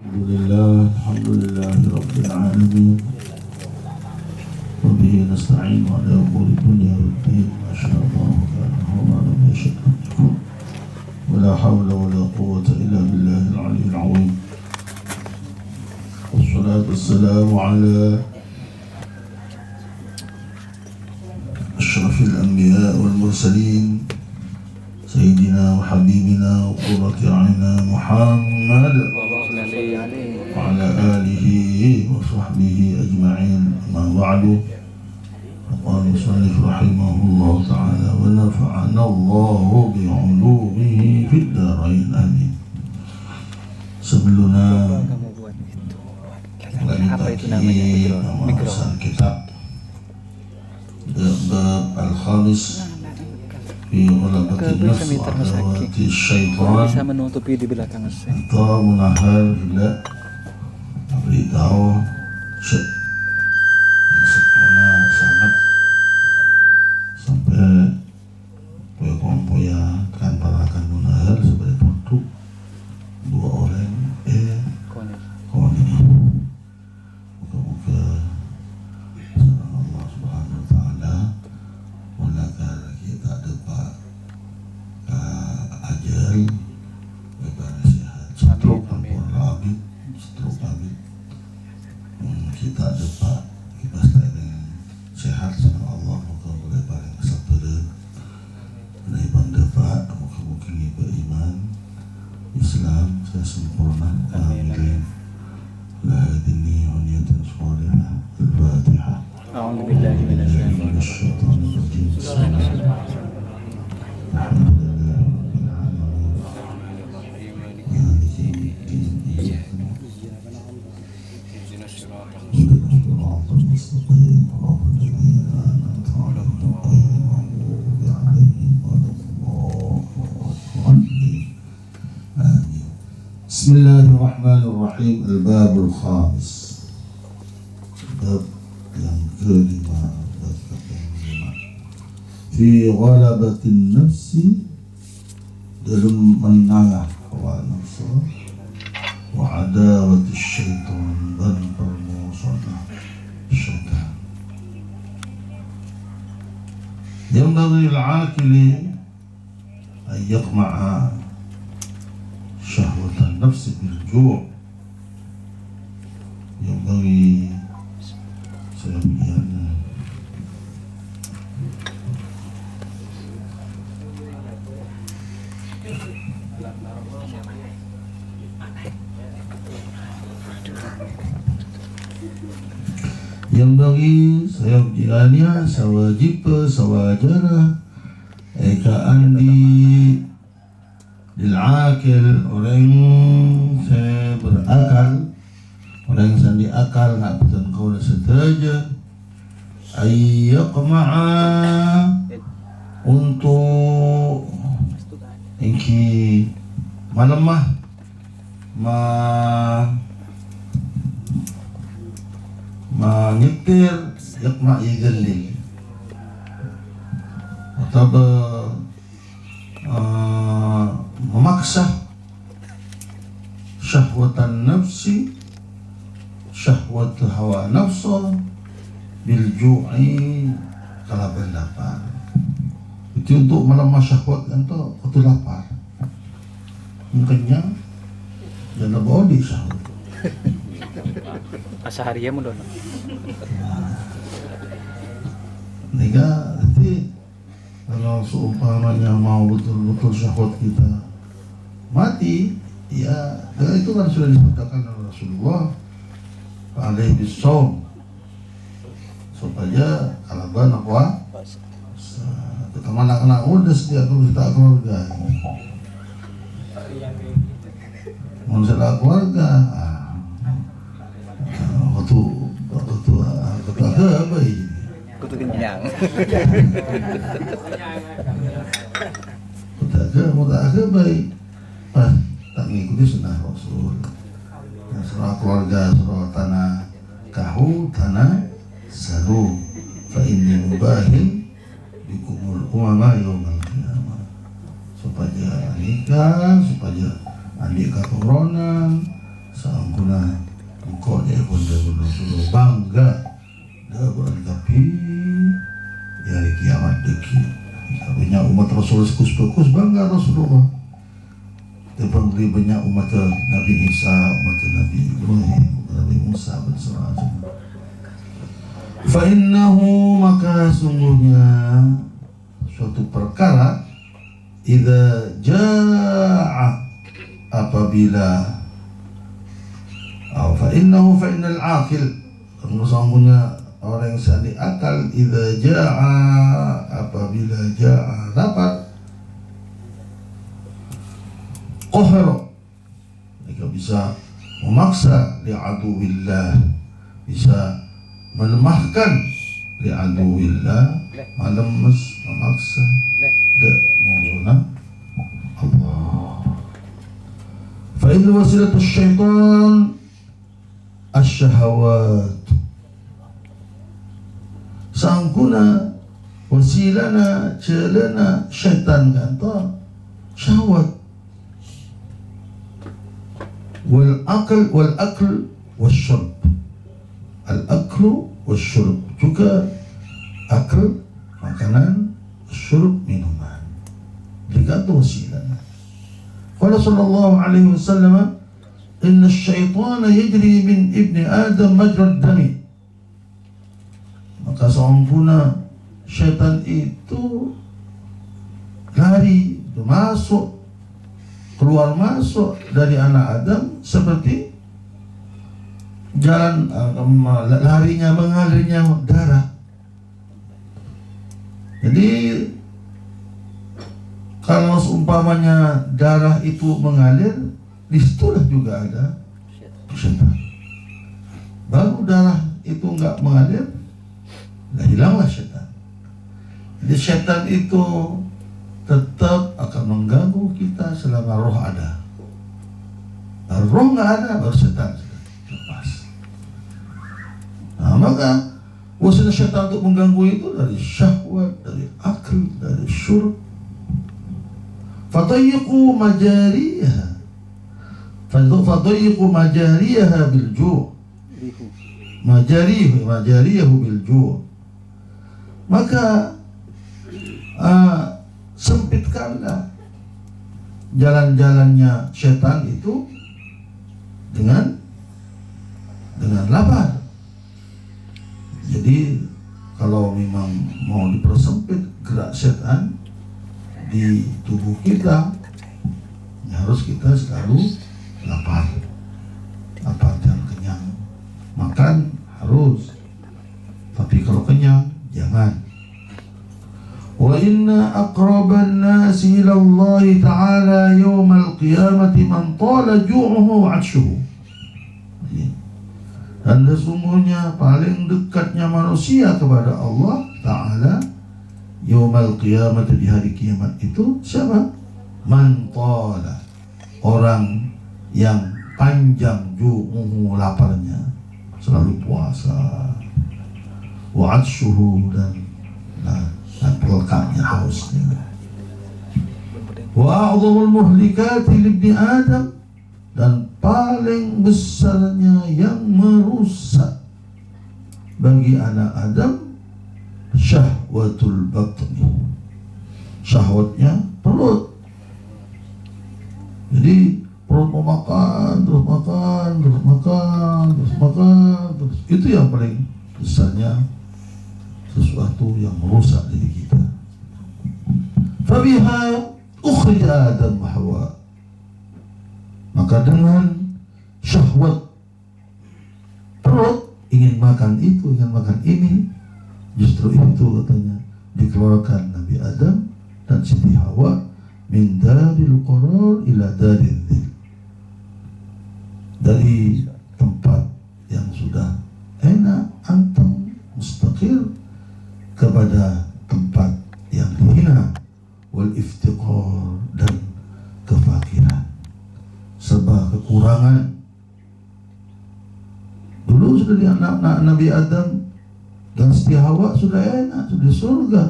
Alhamdulillah Rabbil Alamin. Wabihi nasta'in wa ala umuri dunya waddin. Masyaallah kana huwa lam yashaq. Wa la hawla wa la quwwata illa billahil aliyyil azim. Wassalatu wassalamu ala asyrafil anbiya wal mursalin Sayyidina wa habibina wa qurrati a'yunina Muhammad wa ala alihi wa sahbihi ajma'in. Amma ba'du. Qala musannif rahimahullah ta'ala wa nafa'ana Allahu bi'ulumihi fid dharain amin. Sebelumnya apa itu namanya? Pembahasan kitab bab al-khamis fi ghalabatin nafs wa adawati syaitan bisa menutupi di belakang saya. atau menahal bila beritahu yang sempurna sangat sampai poya kan parakan menahal sebagai bentuk dua orang koni. Moga-moga sareng Allah Subhanahu wa taala mulakal kita dapat ajal bebas sehat stroke amin stroke amin kita dapat kita dengan sehat sareng Allah moga-moga paling sabar dari pendapat moga-moga beriman Islam saya sempurna amin. La hadini huniyatan salihah. Al-Fatihah. A'udzu billahi minasyaitonir rajim. Bismillahirrahmanirrahim. Al-Babul Khamis. Bab yang kelima. Fi ghalabatin nafsi, dalam mengalah hawa nafsu, wa adawati syaitan, dan permusuhan syaitan. Yang bagi al-akili an yaqma'a syahwatan nafsi bil ju'. Yang bagi saya biar yang bagi saya kiranya sawajib sawajara eka andi dilakil orang saya berakal orang yang sandi akal nak betul kau dah setuju ayyaqma'a untuk ingki malemah menyetir yakma igalil atau memaksa syahwatan nafsi syahwat hawa nafsu bil ju'i kalaban lapar. Itu untuk melemah syahwat untuk waktu lapar kenyang jangan body syahwat Asahariya mo doon. Nika nanti kalau seumpamanya mau betul-betul syahwat kita mati, ya itu kan sudah disabdakan oleh Rasulullah alaihi bisawm supaya kalaban apa terutama anak-anak muda setiap kita keluarga masalah keluarga waktu apa ini Kutu kenyang. Kota baik pas tak mengikuti sunnah Rasul. Surah keluarga, surah tanah kahu, tanah salu. Fa inni mubahin bikumul umama yawmal qiyamah. Supaya nikah, supaya adik keturunan, Saangkuna engkau dia pun dulu bangga dapat tapi ya hari kiamat deki. Banyak umat Rasul sekus bangga Rasulullah. Depan banyak umat Nabi Isa, umat Nabi Ibrahim, Nabi Musa bersama. Fa innahu, maka sungguhnya suatu perkara idza jaa, apabila fa innal aqil, sesungguhnya orang yang sandi akal, idza jaa, apabila jaa dapat, qahara, mereka bisa memaksa li'aduwillah, bisa melemahkan li'aduwillah, melemes, memaksa musuhnya Allah. Fa in wasilatu syaitan asyahawat, sangkuna wasilana celana syaitan kata syahwat, wal akl wasyurb, al aklu wasyurb, juga akal makanan, syurb minuman, digantung wasilana. Qala sallallahu alaihi wasallam, inna syaitana yajri min ibni Adam majrad dami, maka sempurna syaitan itu lari masuk keluar masuk dari anak Adam seperti jalan larinya mengalirnya darah. Jadi kalau seumpamanya darah itu mengalir, disitulah juga ada syaitan. Baru darah itu enggak mengalir, hilanglah syaitan. Jadi syaitan itu tetap akan mengganggu kita selama roh ada. Kalau roh nggak ada, baru syaitan lepas. Nah, maka wasilah syaitan untuk mengganggu itu dari syahwat, dari akal, dari syurb. Fatayyiqu majariyaha bil ju', majariyahu bil ju', maka sempitkanlah jalan-jalannya syaitan itu dengan lapar. Jadi kalau memang mau dipersempit gerak setan di tubuh kita, harus kita selalu lapar dan kenyang. Makan harus, tapi kalau kenyang jangan. Wa inna aqraban nasi ila Allah ta'ala yawmal qiyamati man tala ju'uhu wa 'atshuhu. Dan sesungguhnya paling dekatnya manusia kepada Allah Ta'ala yawmal qiyamati, di hari kiamat itu siapa? Man tala, orang yang panjang ju'uhu, laparnya, selalu puasa, wa 'atshuhu, dan pelekatnya, hausnya. Wa a'dhamul muhlikati libni Adam, dan paling besarnya yang merusak bagi anak Adam syahwatul batni, syahwatnya perut. Jadi perut mau makan, terus makan, terus makan, terus makan, terus itu yang paling besarnya sesuatu yang merusak diri kita. Fabiha ukhrija Adam wa Hawa, maka dengan syahwat perut, ingin makan itu, ingin makan ini, justru itu katanya dikeluarkan Nabi Adam dan Siti Hawa min daril qarar ila daril dhil, dari tempat yang sudah enak, anteng, mustaqil, kepada tempat yang hina, wal iftiqar, dan kefakiran, serba kekurangan. Dulu sudah di anak Nabi Adam dan Siti Hawa sudah enak, sudah surga,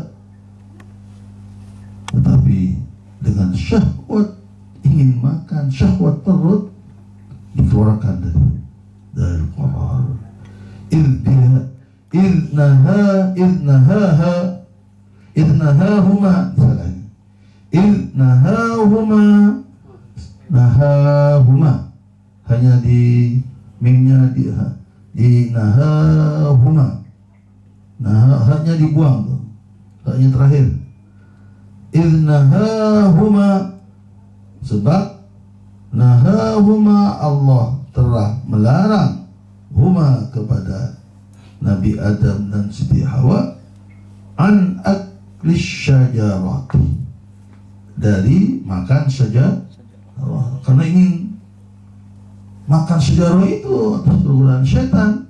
tetapi dengan syahwat ingin makan, syahwat perut, dikeluarkan dari qarar. Nahahuma, hanya di mimnya di nahahuma, hanya dibuang tuh, hanya terakhir. Nahahuma, sebab nahahuma, Allah telah melarang huma kepada Nabi Adam dan Siti Hawa an aklis syajarati, dari makan saja karena ingin makan sejarah itu atas perbuatan setan,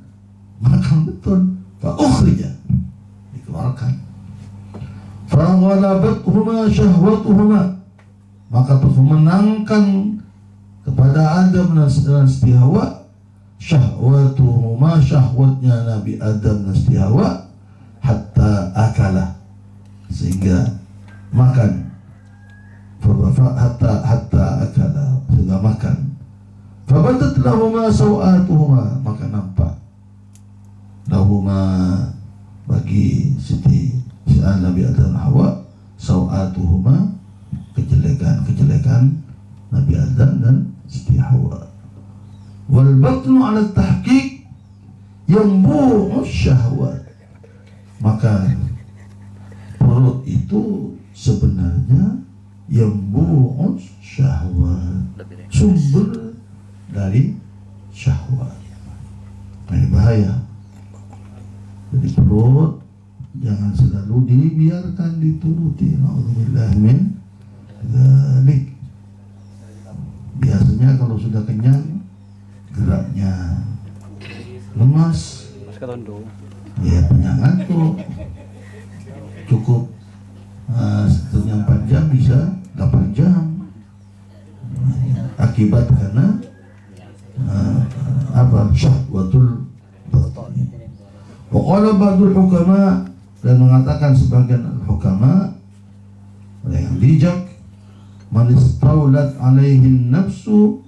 makan betul. Fa ukhrija, dikeluarkan. Fa ghalabathuma syahwatuhuma, maka terus memenangkan kepada Adam dan Siti Hawa syahwatuhuma, syahwatnya Nabi Adam dan Siti Hawa, hatta akala, sehingga makan. Hatta akala, sehingga makan. Fabadat lahuma sawatuhuma, maka nampak lahuma, bagi si Nabi Adam dan Hawa, sawatuhuma, kejelekan Nabi Adam dan Siti Hawa. Wal batnu ala tahqiq yambu'u syahwat, maka perut itu sebenarnya yambu'u syahwat, sumber dari syahwat. Ini bahaya. Jadi perut jangan selalu dibiarkan dituruti. Na'udzubillah min dzalik. Biasanya kalau sudah kenyang, geraknya lemas, ya penyangan tuh cukup setengah 4 jam bisa 8 jam, akibat karena syahwatul batni. Waqala ba'dul hukama, dan mengatakan sebagian hukama yang bijak, man istaulat alaihi nafsu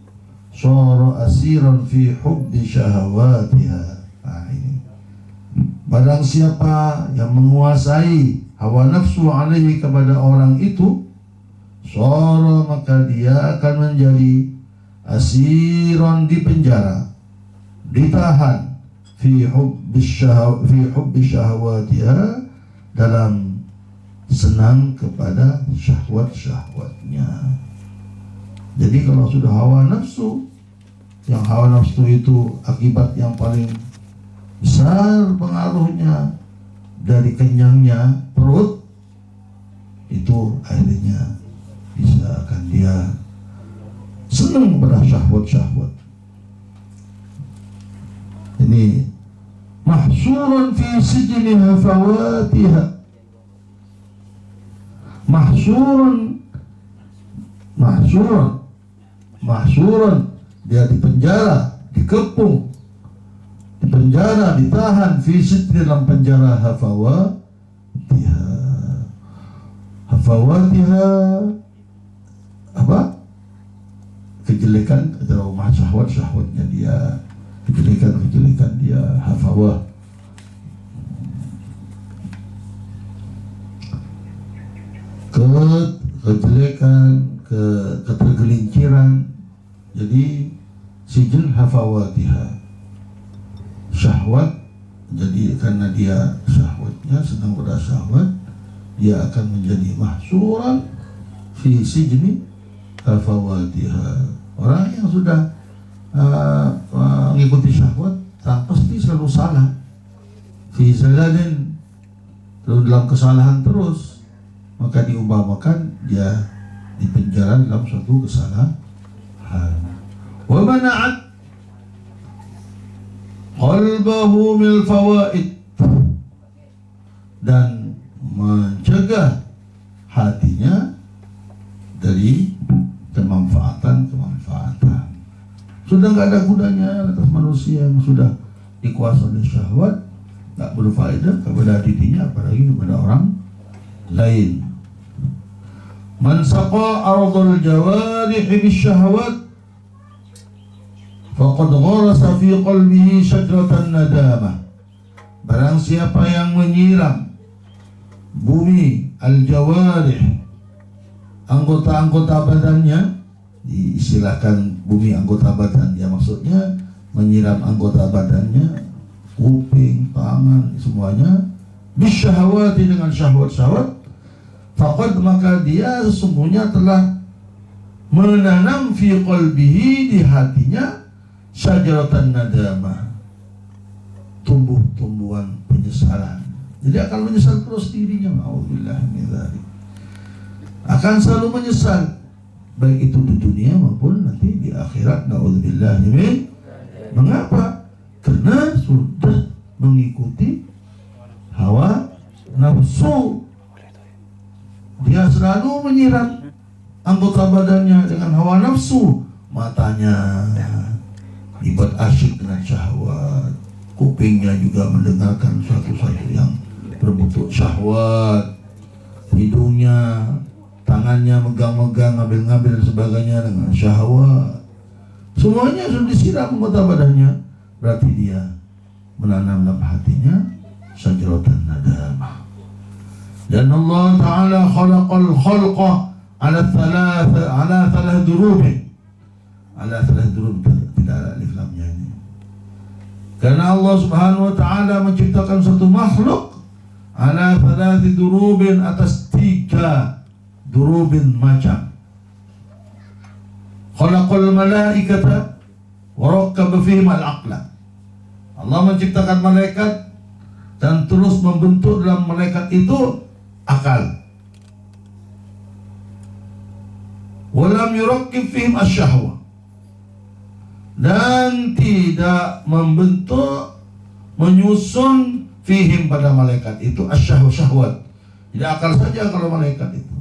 shara asiran fi hubbi syahawatiha. Ini barang siapa yang menguasai hawa nafsu alaihi kepada orang itu, shara, maka dia akan menjadi asiran, di penjara, ditahan, fi hubbi syahawatiha, dalam senang kepada syahwat-syahwatnya. Jadi kalau sudah hawa nafsu, yang hawa nafsu itu akibat yang paling besar pengaruhnya dari kenyangnya perut, itu akhirnya bisa akan dia senang pada syahwat-syahwat. Ini mahsurun fi sijni hafawatiha, mahsurun, dia dipenjara, dikepung, dipenjara, ditahan, fi sijni, dalam penjara, hafawatiha, apa? Kejelekan atau syahwat-syahwatnya dia, kejelekan dia, hafawah. Kejelekan, ketergelinciran. Jadi sijil hafawatiha, syahwat. Jadi karena dia syahwatnya senang pada syahwat, dia akan menjadi mahsuran fi sijni hafawatiha. Orang yang sudah mengikuti syahwat pasti selalu salah, fi zalalin, lalu dalam kesalahan terus, maka diumpamakan dia dipenjara dalam suatu kesalahan. Wa mana'at qalbahu mil fawaid, dan mencegah hatinya dari kemanfaatan. Sudah nggak ada gunanya atas manusia yang sudah dikuasai oleh syahwat, nggak berfaedah kepada dirinya, apalagi kepada orang lain. Man saqa ardul jawarih bisyahawat faqad gharasa fi qalbihi syajaratan nadamah. Barang siapa yang menyiram bumi al-jawarih, anggota-anggota badannya, diistilahkan bumi anggota badan, ya maksudnya menyiram anggota badannya, kuping, tangan, semuanya, bisyahawati, dengan syahwat-syahwat, faqad, maka dia sesungguhnya telah menanam fi qalbihi, di hatinya, syajaratan nadamah, tumbuh-tumbuhan penyesalan. Jadi akan menyesal terus dirinya, na'udzubillah min dzalik. Akan selalu menyesal, baik itu di dunia maupun nanti di akhirat, na'udzubillah min. Mengapa? Karena sudah mengikuti hawa nafsu. Dia selalu menyiram anggota badannya dengan hawa nafsu. Matanya dibuat asyik dengan syahwat, kupingnya juga mendengarkan sesuatu yang berbentuk syahwat, hidungnya, tangannya megang-megang, ngambil-ngambil dan sebagainya dengan syahwat. Semuanya sudah disiram anggota badannya. Berarti dia menanam dalam hatinya syajaratan nadamah. Dan Allah Ta'ala khalaqal khalqa ala thalath durubin. Ala thalath durub, tidak ada alif lamnya ini. Karena Allah Subhanahu wa Ta'ala menciptakan satu makhluk ala thalath durubin, atas 3 durubin macam. Khalaqal malaikata wa rakkaba fihim al-aqla. Allah menciptakan malaikat dan terus membentuk dalam malaikat itu akal. Walam yurakkib fihim asyahwa, dan tidak membentuk, menyusun fihim pada malaikat itu asyahwat. Jadi akal saja kalau malaikat itu,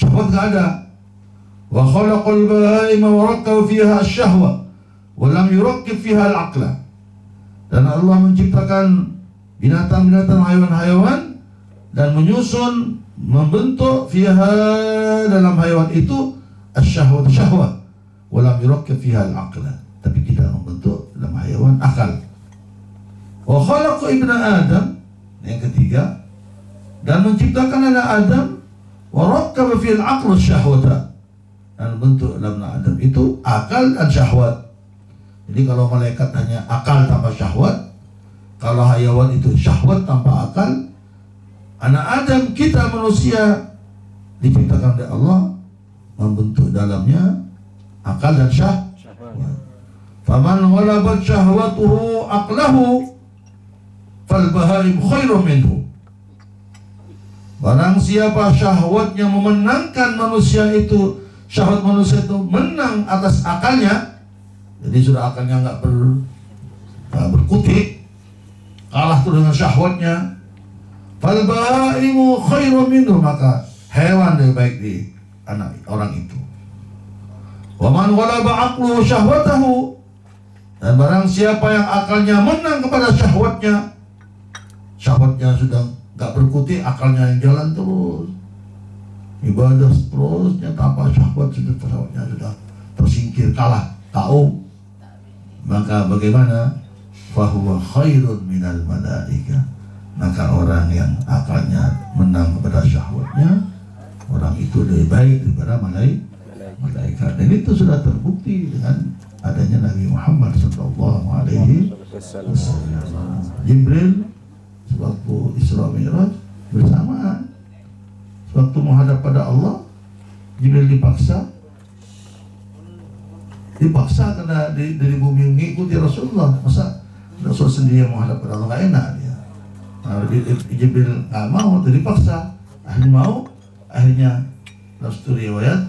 syahwat gak ada. Wa khalaqal bahaima wa rakkaba fiha asyahwa wa lam yurakkib fiha al-aqla. Dan Allah menciptakan binatang-binatang, haiwan-haiwan, dan menyusun, membentuk fiha, dalam haiwan itu asyahwat, syahwat, wa lam yurakkib fiha al-aqla, tapi tidak membentuk dalam haiwan akal. Wa khalaqa ibna Adam, yang ketiga, dan menciptakan anak Adam, wa rakkaba fil aql syahwata, dan bentuk dalam Adam itu akal dan syahwat. Jadi kalau malaikat hanya akal tanpa syahwat, kalau hayawan itu syahwat tanpa akal, anak Adam, kita manusia, diciptakan oleh Allah, membentuk dalamnya akal dan syahwat. Faman ghalabat syahwatuhu aqlahu fal bahaim khairum minhu. Barang siapa syahwatnya memenangkan manusia itu, syahwat manusia itu menang atas akalnya, jadi sudah akalnya nggak berkutik, kalah tuh dengan syahwatnya, fal bahaimu khairum minhu, maka hewan lebih baik di anak orang itu. Wa man ghalaba aqluhu syahwatahu, dan barang siapa yang akalnya menang kepada syahwatnya, syahwatnya sudah nggak berkutik, akalnya yang jalan terus, ibadah terusnya tanpa syahwat, syahwatnya sudah tersingkir, kalah, tahu, maka bagaimana? Fahuwa khairun minal malaika, maka orang yang akalnya menang kepada syahwatnya, orang itu lebih baik daripada malaikat. Dan itu sudah terbukti dengan adanya Nabi Muhammad SAW. Jibril sewaktu Isra Mi'raj bersamaan, sewaktu menghadap pada Allah, Jibril dipaksa karena dari bumi mengikuti Rasulullah. Masa Rasul sendiri yang menghadap pada Allah, nggak enak dia. Nah, Jibril nggak mau, dipaksa. Akhirnya dalam studi riwayat,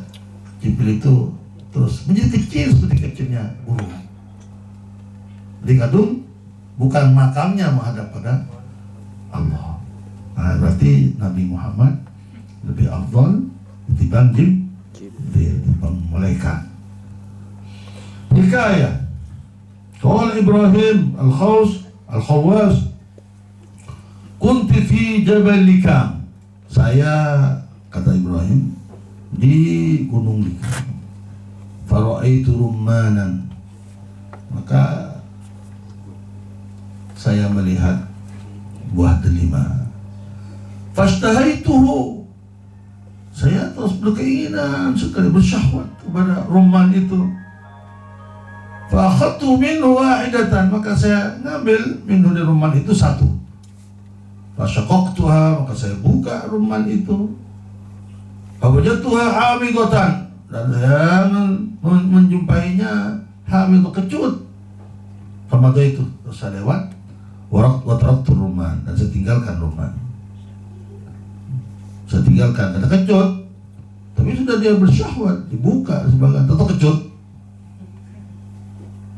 Jibril itu terus menjadi kecil seperti kecilnya burung. Di kadung bukan makamnya menghadap pada Allah. Nah, berarti Nabi Muhammad lebih afdal ketimbang ketimbang malaikat. Hikayah. Qala Ibrahim al-Khawwas, kunti fi Jabal Likam. Saya, kata Ibrahim, di Gunung Likam. Fara'aitu rummanan, maka saya melihat buah delima. Fashtahaituhu, saya terus berkeinginan sekali, bersyahwat kepada rumman itu. Fa'akhadtu minhu wahidatan, maka saya ngambil minhu dari rumman itu satu. Fasyaqaqtuha, maka saya buka rumman itu. Fawajadtuha hamidatan, dan saya menjumpainya hamid, kecut. Famadaitu, terus saya lewat. Wa taraktu rumman, dan saya tinggalkan rumman. Saya tinggalkan karena kecut. Tapi sudah dia bersyahwat, dibuka sebagian, tetap kecut.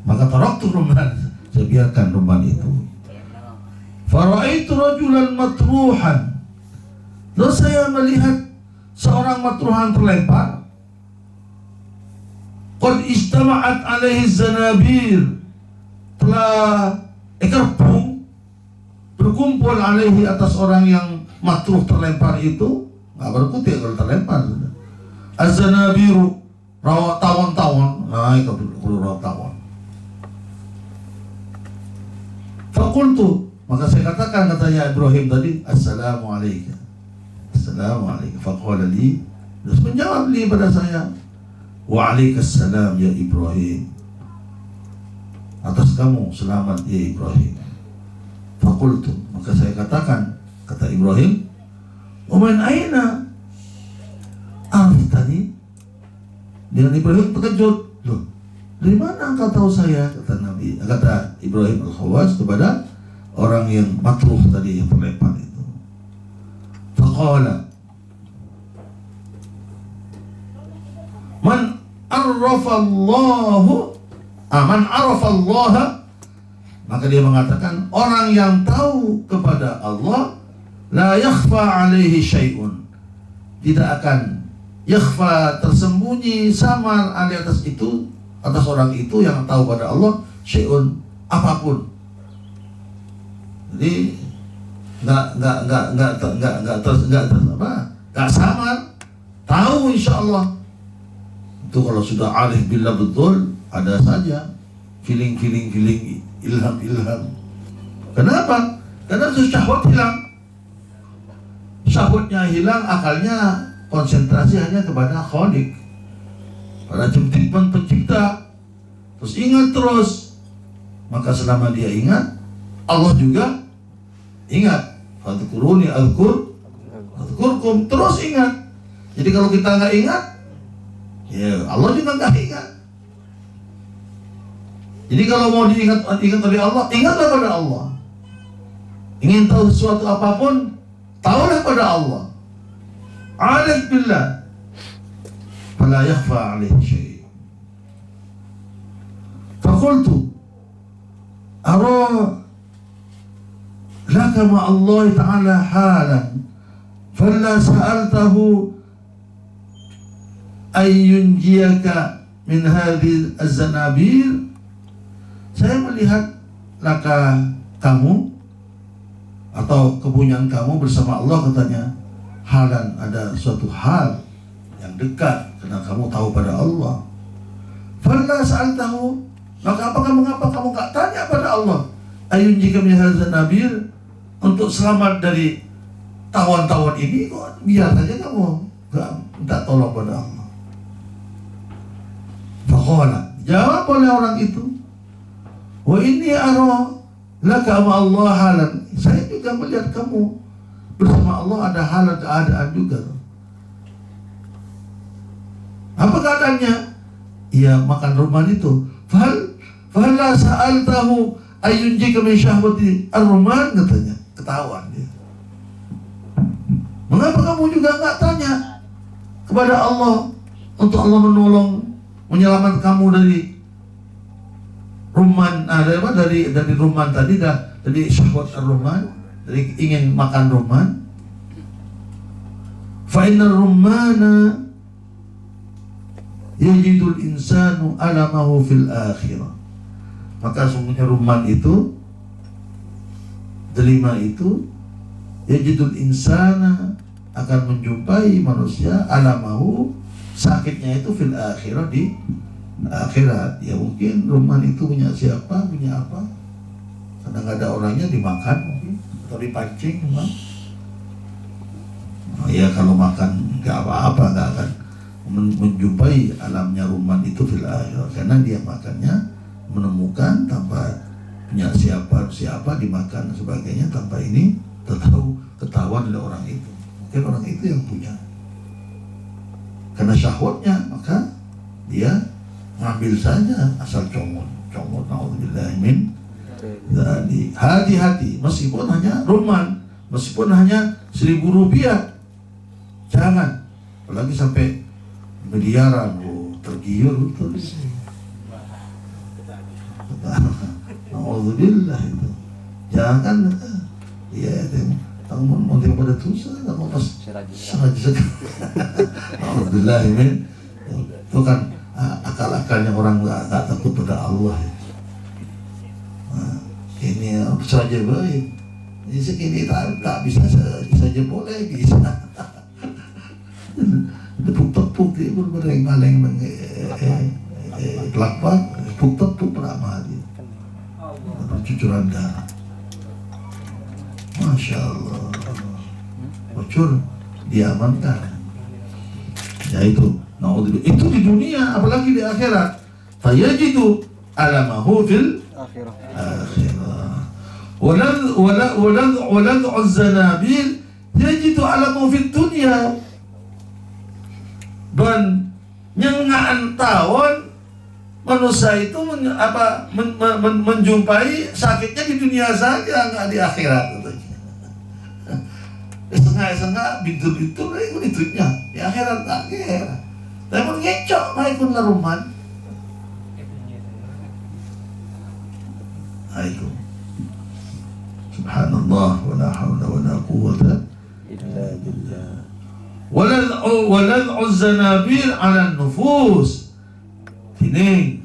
Maka taraktu rumman, saya biarkan rumman itu. Fara'aitu rajulan matruhan, lalu saya melihat seorang matruhan terlempar. Qad istama'at alaihi zanabir, telah ekor pung berkumpul alaihi atas orang yang matruh terlempar itu. Nggak berkutik kalau terlempar sudah. Az-zanabiru, rawa tawon-tawon. Nah, itu rawa tawon. Fakultu, maka saya katakan, katanya Ibrahim tadi, Assalamualaikum. Assalamualaikum. Faqala li, terus menjawab li pada saya, Waalaikumsalam ya Ibrahim. Atas kamu selamat ya Ibrahim. Fakultu, maka saya katakan, kata Ibrahim, wa min aina arftani? Dengan Ibrahim terkejut, loh, dari mana engkau tahu saya? Kata Ibrahim al-Khawas kepada orang yang matruh tadi, yang terlempar itu. Faqala, man arafa Allah, maka dia mengatakan, orang yang tahu kepada Allah, la yakhfa alaihi syai'un, tidak akan yakhfa, tersembunyi, samar alaihi, atas itu, atas orang itu yang tahu pada Allah, syai'un, apapun. Jadi nggak samar, tahu insya Allah. Itu kalau sudah arif billah betul, ada saja feeling, ilham. Kenapa? Karena syahwat hilang. Syahwatnya hilang, akalnya konsentrasi hanya kepada Khaliq, pada pencipta. Terus ingat terus. Maka selama dia ingat, Allah juga ingat. Fadhkuruni adhkurkum, terus ingat. Jadi kalau kita nggak ingat, ya Allah juga nggak ingat. Jadi kalau mau ingat oleh Allah, ingatlah pada Allah. Ingin tahu sesuatu apapun, tahulah pada Allah. Arif billah, fala yakhfa alaihi syai'. Faqultu ara laka ma Allah ta'ala halan fala sa'altahu ay yunjiyaka min hadhihi az-zanabir. Saya melihat laka kamu atau kepunyaan kamu bersama Allah, katanya, halan, ada suatu hal yang dekat karena kamu tahu pada Allah. Fala sa'altahu, maka mengapa kamu gak tanya pada Allah, ayun jika min hadzal nabir, untuk selamat dari tawon-tawon ini, kok biar saja kamu gak minta tolong pada Allah. Faqala, jawab oleh orang itu, wa inni ara laka ma Allah halan, saya juga melihat kamu bersama Allah ada halan, keadaan juga. Apa keadaannya? Ia makan rumah itu. Fahal la sa'altahu ayyunjika min syahwati ar-rumman, katanya. Ketahuan dia. Mengapa kamu juga enggak tanya kepada Allah untuk Allah menolong, menyelamatkan kamu dari rumman, dari rumman tadi, dari syahwat ar-rumman, dari ingin makan rumman. Fa innar rummana yajidul insanu alamahu fil akhirah. Maka sungguhnya rumman itu, delima itu, yajidul insana, akan menjumpai manusia alamahu, sakitnya itu, fil akhirah, di akhirat, ya mungkin rumah itu punya siapa, punya apa, karena nggak ada orangnya dimakan mungkin atau dipancing memang. Oh, ya kalau makan nggak apa-apa, nggak akan menjumpai alamnya rumah itu fil akhirat, karena dia makannya menemukan tanpa punya siapa dimakan dan sebagainya, tanpa ini ketahuan oleh orang itu. Mungkin orang itu yang punya, karena syahwatnya maka dia ngambil saja asal comot. Naudzubillah min dzalik. Hati-hati, meskipun hanya rumah, meskipun hanya 1.000 rupiah, jangan, apalagi sampai miliaran, tergiur betul. Naudzubillah itu. Jangan, ya kamu mau pada dosa, kamu pas sengaja. Naudzubillah min. Itu kan akal-akalnya orang nggak takut pada Allah. Nah, ini saja baik. Ini segini tak bisa saja boleh bisa. Tepuk-tepuk dia bermaling-maling kelapa, tepuk-tepuk beramah dia. Cucuran darah. Masya Allah. Bocor diamankan. Ya itu. Naudzubillah. Itu di dunia, apalagi di akhirat. Fayajidu alamahu fil akhirah. Walad'u zanabil yajidu alamahu fil dunia. Dan nyengaan tawon manusia itu menjumpai sakitnya di dunia saja, nggak di akhirat. Setengah-setengah bintu-bintu itu di akhirat tak kira. Tapi ngecok baik pun laruman. Itu. Subhanallah wa la hawla wa la quwwata illa billah. Walad'u zanabil 'ala nufus. Ini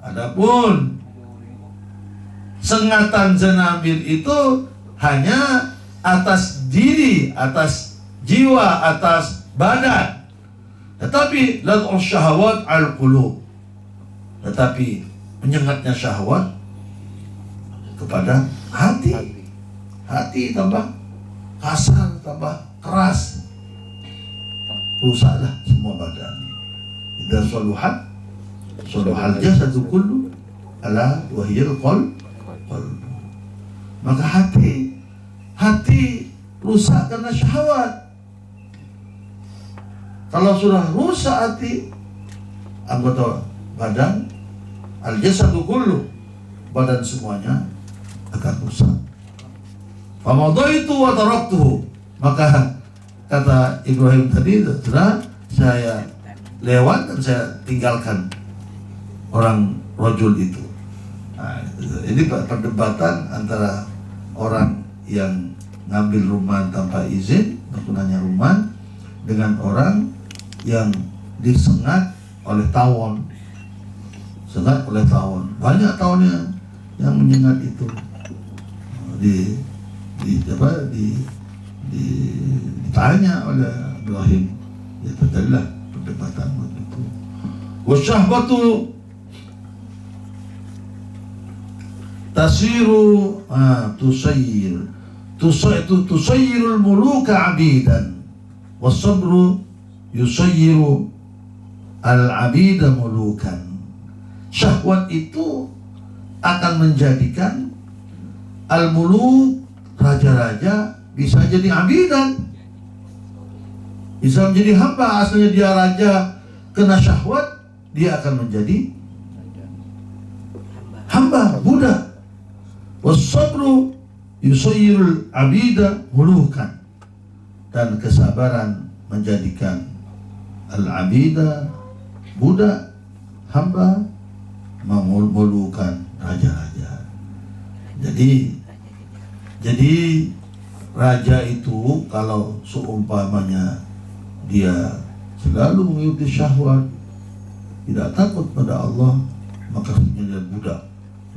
adapun sengatan zanabil itu hanya atas diri, atas jiwa, atas badan. Tetapi lad'u syahwat al-qulub, tetapi menyengatnya syahwat kepada hati. Hati tambah kasar, tambah keras, rusaklah semua badan. Idza saluhal jasadu kullu ala wa hiyal qalb. Maka hati rusak karena syahwat. Kalau sudah rusak hati, anggota badan, al-jasadu kullu, badan semuanya akan rusak. Famadaitu wa taraktuhu, maka kata Ibrahim tadi, setelah saya lewat dan saya tinggalkan orang rajul itu. Nah, ini perdebatan antara orang yang ngambil rumah tanpa izin, menggunakan rumah, dengan orang yang disengat oleh tawon. Sengat oleh tawon. Banyak tawon yang menyengat itu. Ditanya oleh Ibrahim, ya terjadilah perdebatan begitu. Wasyahwatu tasiru tusayyirul muluka abidan, wasabru yusayyiru al-abida mulukan. Syahwat itu akan menjadikan al-muluk, raja-raja, bisa jadi abidan, bisa menjadi hamba. Asalnya dia raja, kena syahwat, dia akan menjadi hamba, budak. Wasabru yusayyirul abida mulukan, dan kesabaran menjadikan al-abida, budak, hamba, memulukan raja-raja. Jadi raja itu kalau seumpamanya dia selalu mengikuti syahwat, tidak takut pada Allah, maka dia budak,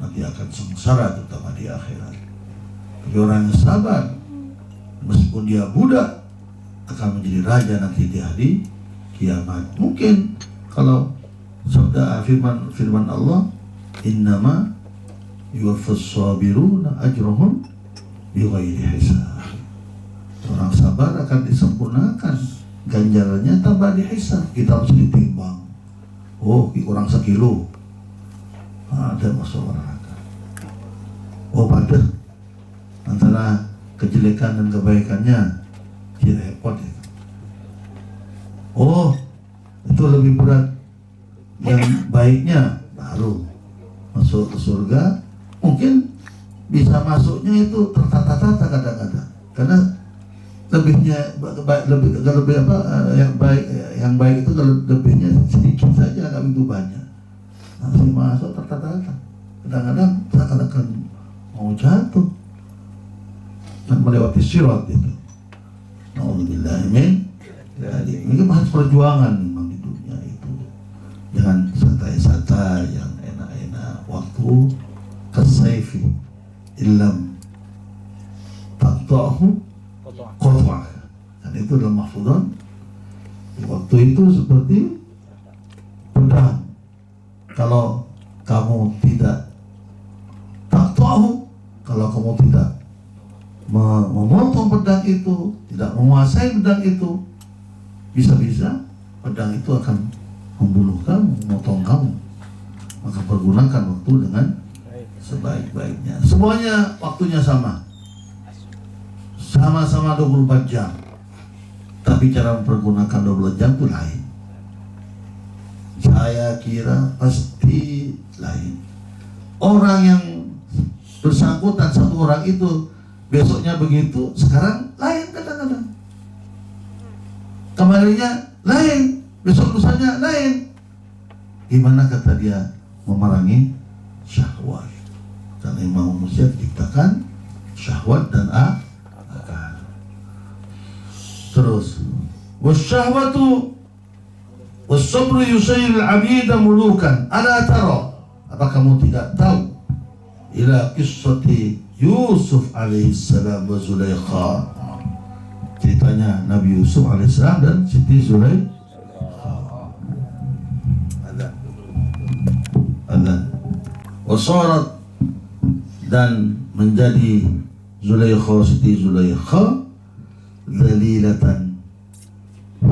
nanti akan sengsara terutama di akhirat. Tapi orang yang sabar, meskipun dia budak, akan menjadi raja nanti di hari kiamat. Mungkin kalau sabda firman Allah, innama yuwaffas sabiruna ajrahum bighairi hisab. Orang sabar akan disempurnakan ganjarannya tanpa dihisab. Kita harus ditimbang. Oh, kurang sekilo, ada masuk olahraga. Oh, pada antara kejelekan dan kebaikannya repot itu. Oh, itu lebih berat. Yang baiknya baru masuk ke surga. Mungkin bisa masuknya itu tertata-tata kadang-kadang, karena lebihnya lebih apa, yang baik itu kalau lebihnya sedikit saja, nggak begitu banyak. Masih masuk tertata-tata. Kadang-kadang seakan-akan mau jatuh dan melewati sirat itu. Alhamdulillah, amin. Ini bahas perjuangan memang di dunia itu. Jangan santai-santai, yang enak-enak. Waktu kasaifi illam taqta'hu qat'ah. Dan itu dalam mahfudhan. Waktu itu seperti pedang. Kalau kamu tidak taqta'hu, kalau kamu tidak memotong pedang itu, tidak menguasai pedang itu, bisa-bisa pedang itu akan membunuh kamu, memotong kamu. Maka pergunakan waktu dengan sebaik-baiknya. Semuanya waktunya sama. Sama-sama 24 jam. Tapi cara mempergunakan 24 jam itu lain. Saya kira pasti lain. Orang yang bersangkutan, satu orang itu besoknya begitu, sekarang lain kadang-kadang. Kemarinnya lain, besok lusanya lain. Gimana kata dia memerangi syahwat? Karena memang manusia diciptakan syahwat dan akal. Terus, wasyahwatu wassabru yusayyirul abida mulukan. Ala tara, apa kamu tidak tahu ila qissati Yusuf alaihissalam wa Zulaikha? Ceritanya Nabi Yusuf alaihissalam dan Siti Zulaikha. Ada wasarat, dan menjadi Zulaikha, Siti Zulaikha, dzalilatan,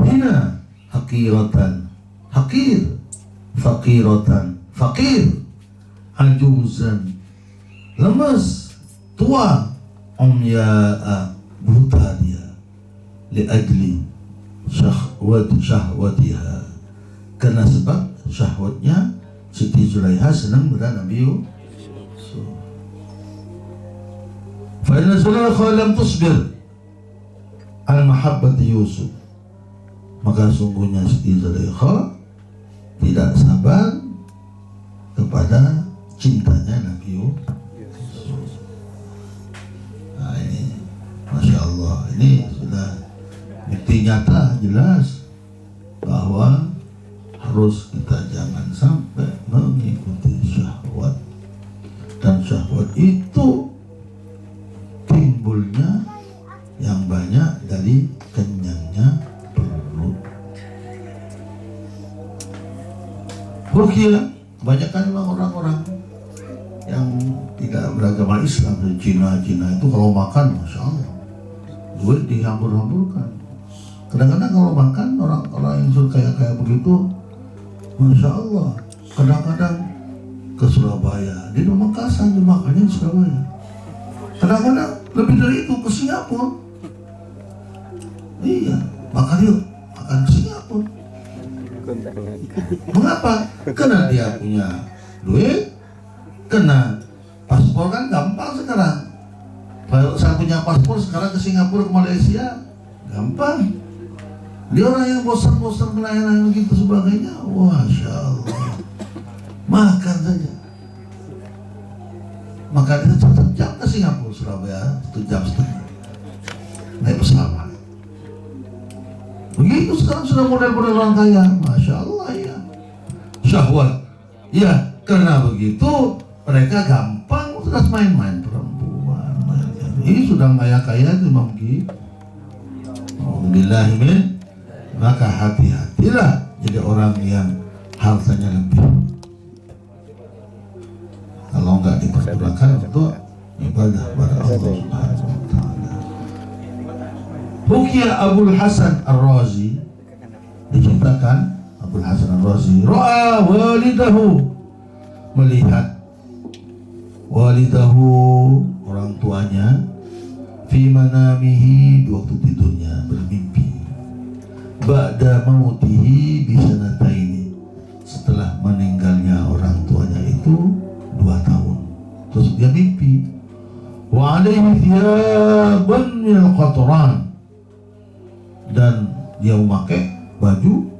hina, hakiratan, hakir, fakiratan, fakir, ajuzan, lemas, tua, umya'a, buta dia, liajli syahwatiha, karena sebab syahwatnya Siti Zulaikha senang pada Nabi Yusuf. Fa inna Zulaikha lam tusbir al mahabbati Yusuf, maka sungguhnya Siti Zulaikha tidak sabar kepada cintanya Nabi Yusuf. Nah ini, Masya Allah, ini sudah bukti nyata jelas bahwa harus kita jangan sampai mengikuti syahwat. Dan syahwat itu timbulnya yang banyak dari kenyangnya perut. Rukia, kebanyakan memang orang-orang yang tidak beragama Islam dari Cina itu kalau makan, Masya Allah, duit dihambur-hamburkan. Kadang-kadang kalau makan orang-orang yang sudah kaya-kaya begitu, Masya Allah, kadang-kadang ke Surabaya, di Makassar dimakannya di Surabaya. Kadang-kadang lebih dari itu ke Singapura. Iya, makan yuk, makan ke Singapura. Mengapa? Karena dia punya duit, karena paspor kan gampang sekarang. Kalau saya punya paspor sekarang ke Singapura, ke Malaysia, gampang. Dia orang yang bosan-bosan pelayanan begitu sebagainya, Masya Allah, makan saja. Maka dia 1 jam ke Singapura, Surabaya 1,5 jam naik pesawat. Begitu sekarang sudah model-model orang kaya, Masya Allah ya. Syahwat, ya karena begitu mereka gampang sudah main-main perempuan. Ini sudah kaya-kaya itu memang gitu. Alhamdulillah. Maka hati-hatilah jadi orang yang hartanya lebih. Kalau nggak dipergunakan untuk ibadah pada Allah Subhanahu wa Ta'ala. Ruqya Abul Hasan Ar-Razi, diceritakan Abul Hasan Ar-Razi ra'a walidahu, melihat walidahu, orang tuanya, fi manamihi, di waktu tidurnya bermimpi, ba'da mautihi bisanataini, setelah meninggalnya orang tuanya itu 2 tahun. Terus dia mimpi, wa alaihi thiyaban minal qatran, dan dia memakai baju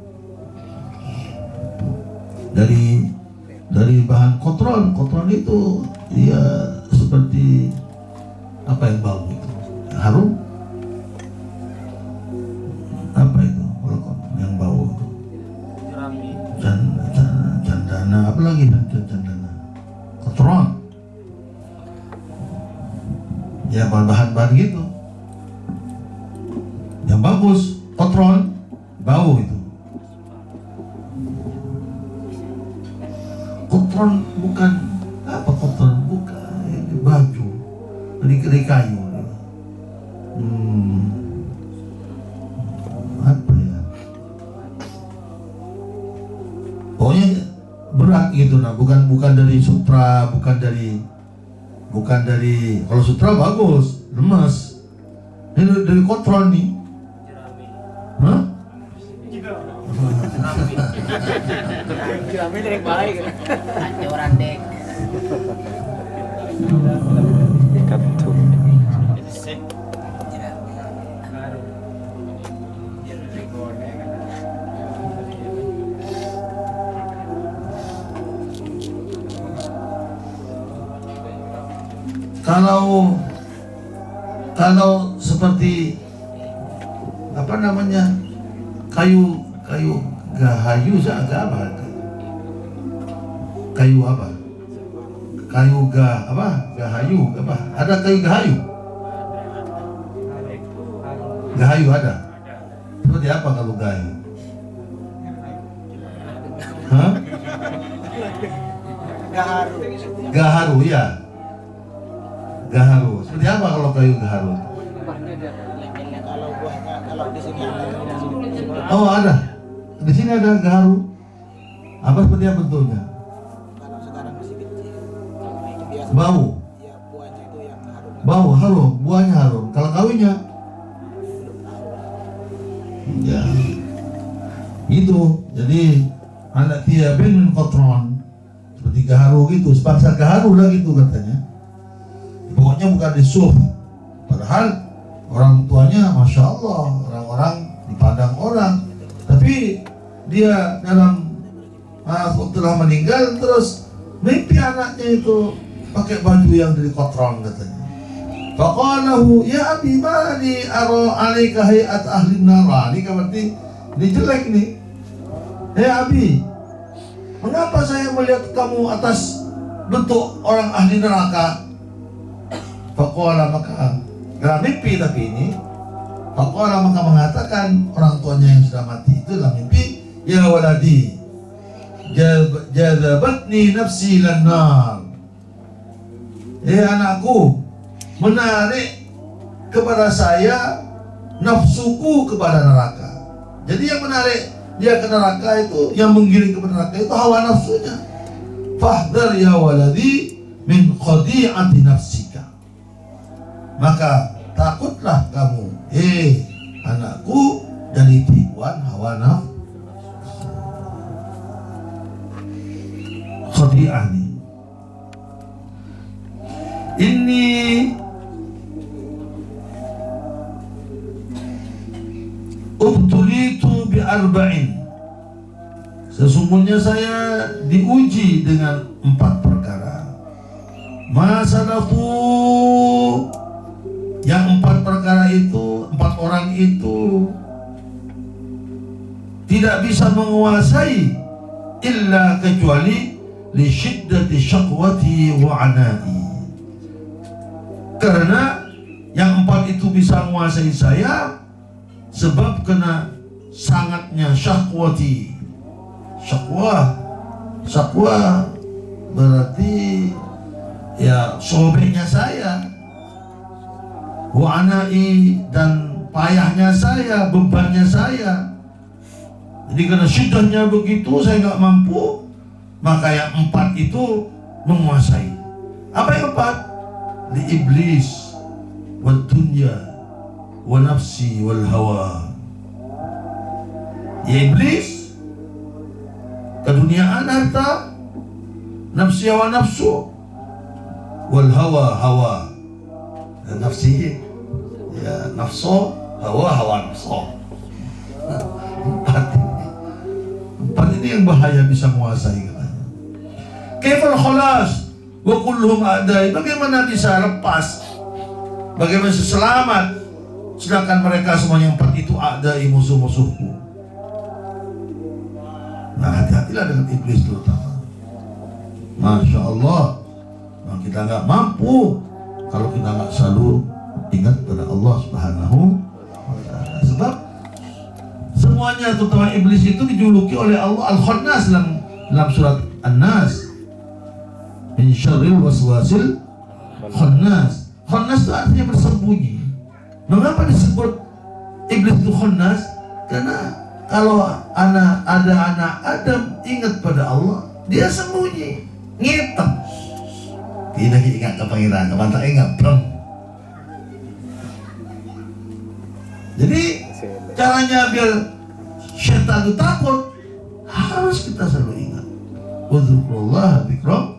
dari bahan kotron. Kotron itu ya seperti apa yang bau itu, harum, apa itu yang bau itu, candana, apa lagi candana, kotron, ya bahan-bahan gitu yang bagus. Kotron bau itu. Kotron bukan apa, kotron bukan ini baju dari kayu. Apa ya, pokoknya berat gitu. Nah, bukan dari sutra, bukan dari kalau sutra bagus, lemas. Ini dari kotron nih. Hah? Kami dari baik. Ada orang dek. Kalau seperti apa namanya, kayu gahayu, apa, kayu apa, gahayu apa, ada kayu gahayu ada. Seperti apa kalau gahayu? Hah? Gaharu ya, gaharu. Seperti apa kalau kayu gaharu? Kalau buahnya, kalau di sini ada, Oh ada, di sini ada gaharu. Apa seperti apa bentuknya? kalau sekarang masih kecil. Kalau itu biasa. Bau. Ya, buahnya itu yang harum. Bau harum, buahnya harum. Kalau kawinnya? Ya, itu. Jadi anak tiabin min qatron, seperti gaharu gitu, sebangsa gaharu lah gitu katanya. Pokoknya bukan disuf. Padahal orang tuanya, masya Allah, orang-orang dipandang orang, tapi dia dalam telah meninggal terus mimpi anaknya itu pakai baju yang dari kotron katanya. Faqalahu ya abi mali ara alaika hayat ahli nar. Ini berarti ini jelek nih. Abi, mengapa saya melihat kamu atas bentuk orang ahli neraka? Faqala, maka dalam mimpi, tapi ini Faqala, maka mengatakan orang tuanya yang sudah mati itu dalam mimpi, ya waladi jazabatni nafsi lannar. Anakku, menarik kepada saya nafsuku kepada neraka. Jadi yang menarik dia ke neraka itu, yang menggiring kepada neraka itu hawa nafsunya. Fahdar ya waladi min khadi'ati nafsika. Maka takutlah kamu, anakku, dari tipuan hawa nafsu. Khadi'ah nih. Ini ubtulitu bi arba'in. Sesungguhnya saya diuji dengan 4 perkara. Masalafu, yang 4 perkara itu, 4 orang itu tidak bisa menguasai illa kecuali li syiddati syakwati wa anai. Karena yang 4 itu bisa menguasai saya sebab kena sangatnya syakwati. Syakwa berarti ya sobeknya saya, wa'anai dan payahnya saya, bebannya saya. Jadi karena syidahnya begitu saya nggak mampu, maka yang 4 itu menguasai. Apa yang 4? Di iblis, wal dunya, wa nafsi, wal hawa. Ya iblis, keduniaan harta, nafsi hawa nafsu, wal hawa dan nafsi ya nafsu, hawa nafsu. 4 ini yang bahaya bisa menguasai. Kaifal khalas wa kulluhum a'dai. Bagaimana bisa lepas? Bagaimana bisa selamat? Sedangkan mereka semuanya 4 itu a'dai, musuh-musuhku. Nah, hati-hatilah dengan iblis terutama. Masya Allah, nah, kita nggak mampu kalau kita nggak selalu ingat pada Allah Subhanahu wa Ta'ala. Sebab semuanya terutama iblis itu dijuluki oleh Allah Al-Khannas dalam surat An-Nas. Min syarril waswasil khannas. Khannas itu artinya bersembunyi. Mengapa disebut iblis itu khannas? Karena kalau ada anak Adam ingat pada Allah, dia sembunyi, ngitem. Tidak ingat ke pangeran, kapan tak ingat, bang. Jadi caranya biar syaitan itu takut, harus kita selalu ingat. Wadzukurullaha dzikran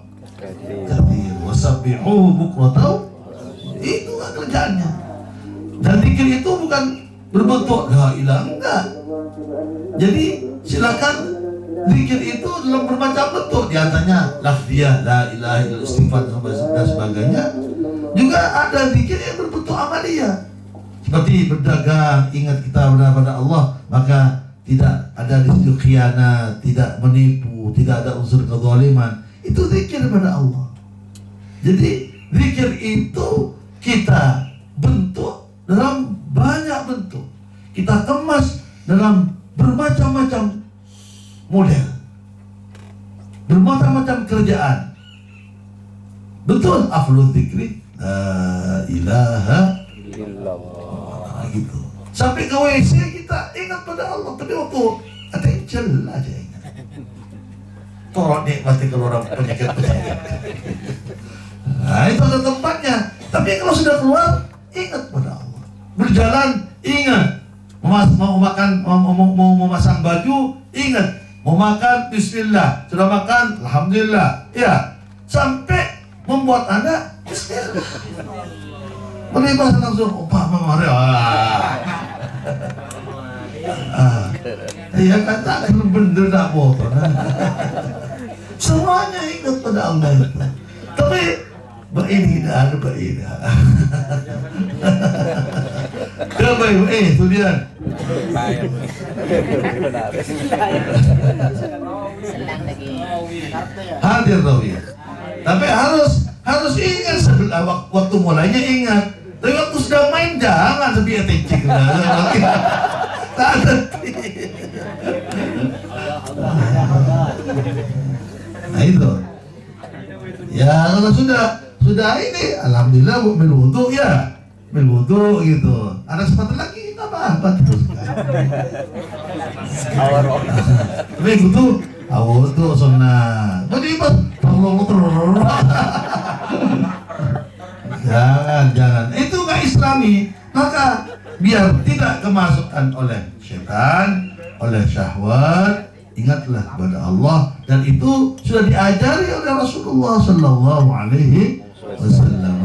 katsir wasabbihuhu bukratan. Itulah kerjaannya. Dan zikir itu bukan berbentuk la ilaha, enggak. Jadi silakan zikir itu dalam bermacam bentuk, di antaranya lafziyah, la ilaha illallah, istighfar dan sebagainya. Juga ada zikir yang berbentuk amaliyah. Seperti berdagang, ingat kita pada Allah, maka tidak ada di situ khianat, tidak menipu, tidak ada unsur kezaliman. Itu zikir pada Allah. Jadi zikir itu kita bentuk dalam banyak bentuk. Kita kemas dalam bermacam-macam model, bermacam-macam kerjaan. Betul, afdhalul dzikri la ilaha illallah. Gitu. Sampai ke WC kita ingat pada Allah, tapi waktu attention aja ingat. Tolong nikmati kalau orang penyakit. Nah, itu ada tempatnya. Tapi kalau sudah keluar, ingat pada Allah. Berjalan, ingat. Mau makan, mau memasang baju, ingat. Mau makan, bismillah. Sudah makan, alhamdulillah. Ya, sampai membuat anak, bismillah. Bebas langsung, Pak, mari. Ya kata bener tak bohong. Semuanya ingat pada Allah itu. Tapi ini tidak ada ini. Coba itu dia. Hadir tahu ya. Tapi harus ingat sebelah waktu mulainya ingat. Tapi waktu sudah main jangan sebiar tencik. Tak ada. Nah itu. Ya kalau sudah ini, alhamdulillah ambil wudu ya, ambil wudu gitu. Ada sepatu lagi, nggak apa-apa teruskan. Tapi wudu, wudu sunnah. Jadi pas jangan. Itu nggak Islami. Maka biar tidak kemasukan oleh setan, oleh syahwat. Ingatlah kepada Allah, dan itu sudah diajari oleh Rasulullah Sallallahu Alaihi Wasallam.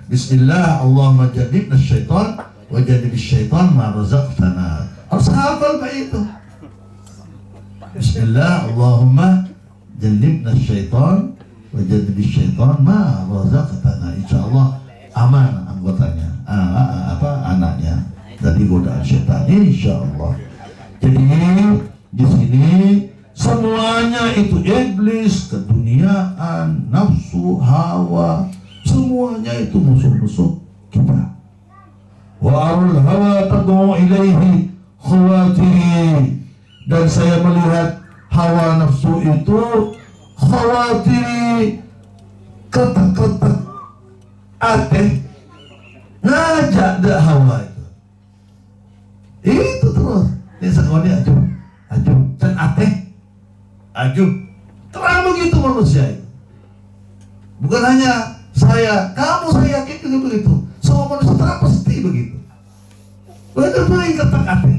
Bismillah, Allahumma jannibna syaitan wa jannibis syaitan ma razaqtana. Harus hafal itu. Bismillah, Allahumma jannibna syaitan wa jannibis syaitan ma razaqtana. Insyaallah aman anggotanya, anaknya dari godaan syaitan, insyaallah. Jadi di sini semuanya itu iblis, keduniaan, nafsu, hawa, semuanya itu musuh-musuh kita. Wa arul hawa tad'u ilaihi khawatiri. dan saya melihat hawa nafsu itu khawatiri ketek-ketek ateh ngajak dah hawa itu terus ini sekolah aju dan ateh aju terang begitu manusia itu. Bukan hanya kamu saya yakin juga begitu, semua manusia terang pasti begitu. Betul-betul ketek ateh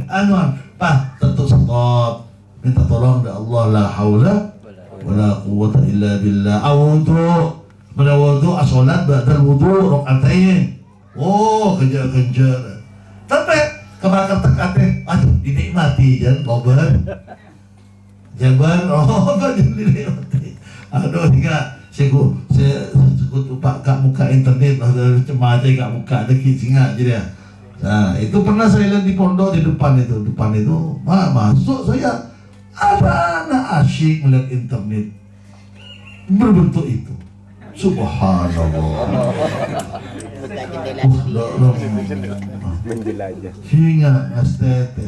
Pak, tentu stop, minta tolong dari Allah, la haula wala quwwata illa billah. Awudu, pada wudu asolat badal wudu rokaatain. Oh, kejar-kejar. Tapi kebakar tekate, aduh dinikmati jangan loban. Jabar, dinikmati. Aduh, hingga saya lupa kak muka internet, ada cemacai kak muka ada kisinga jadi ya. Nah, itu pernah saya lihat di pondok di depan itu masuk saya ada anak asyik melihat internet berbentuk itu. Subhanallah. Menjelajah. Singa ngastete.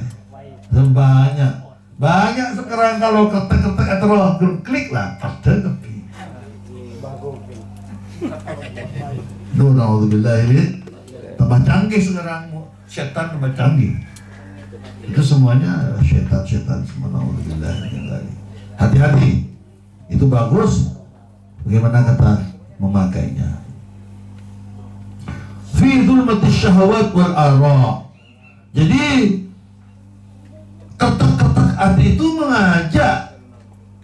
Banyak sekarang kalau ketek terus klik lah pada kepi. Naudzubillah ini tambah canggih sekarang. Setan tambah canggih. Itu semuanya setan semua. Naudzubillah. Hati-hati. Itu bagus. Bagaimana kata memakainya? Fi dzulmatis syahawat wal ara. Jadi ketak-ketak hati itu mengajak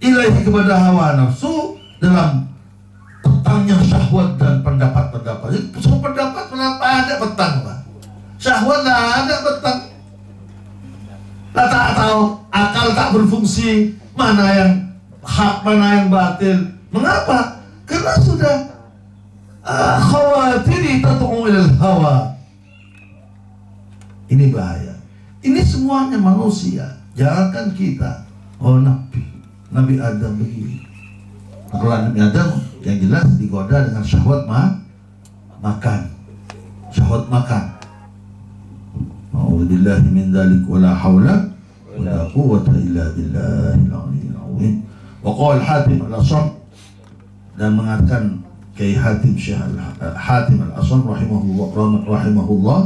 ilahi kepada hawa nafsu dalam petangnya syahwat dan pendapat-pendapat. Semua pendapat ada petang, Pak. Syahwat ada petang. Tak tahu, akal tak berfungsi, mana yang hak, mana yang batil. Mengapa? Karena sudah khawatiri tatu'u ilal hawa. Ini bahaya. Ini semuanya manusia. Jangankan kita. Oh, Nabi Adam begini. Kalau Nabi Adam yang jelas digoda dengan syahwat makan. Syahwat makan. A'udzubillahi min dzalik wala haula wala quwwata illa billahil aliyyil azim. Wa qala Hatim al-Asam, dan mengatakan Kiai Hatim Syekh Hatim al-Asam rahimahullah,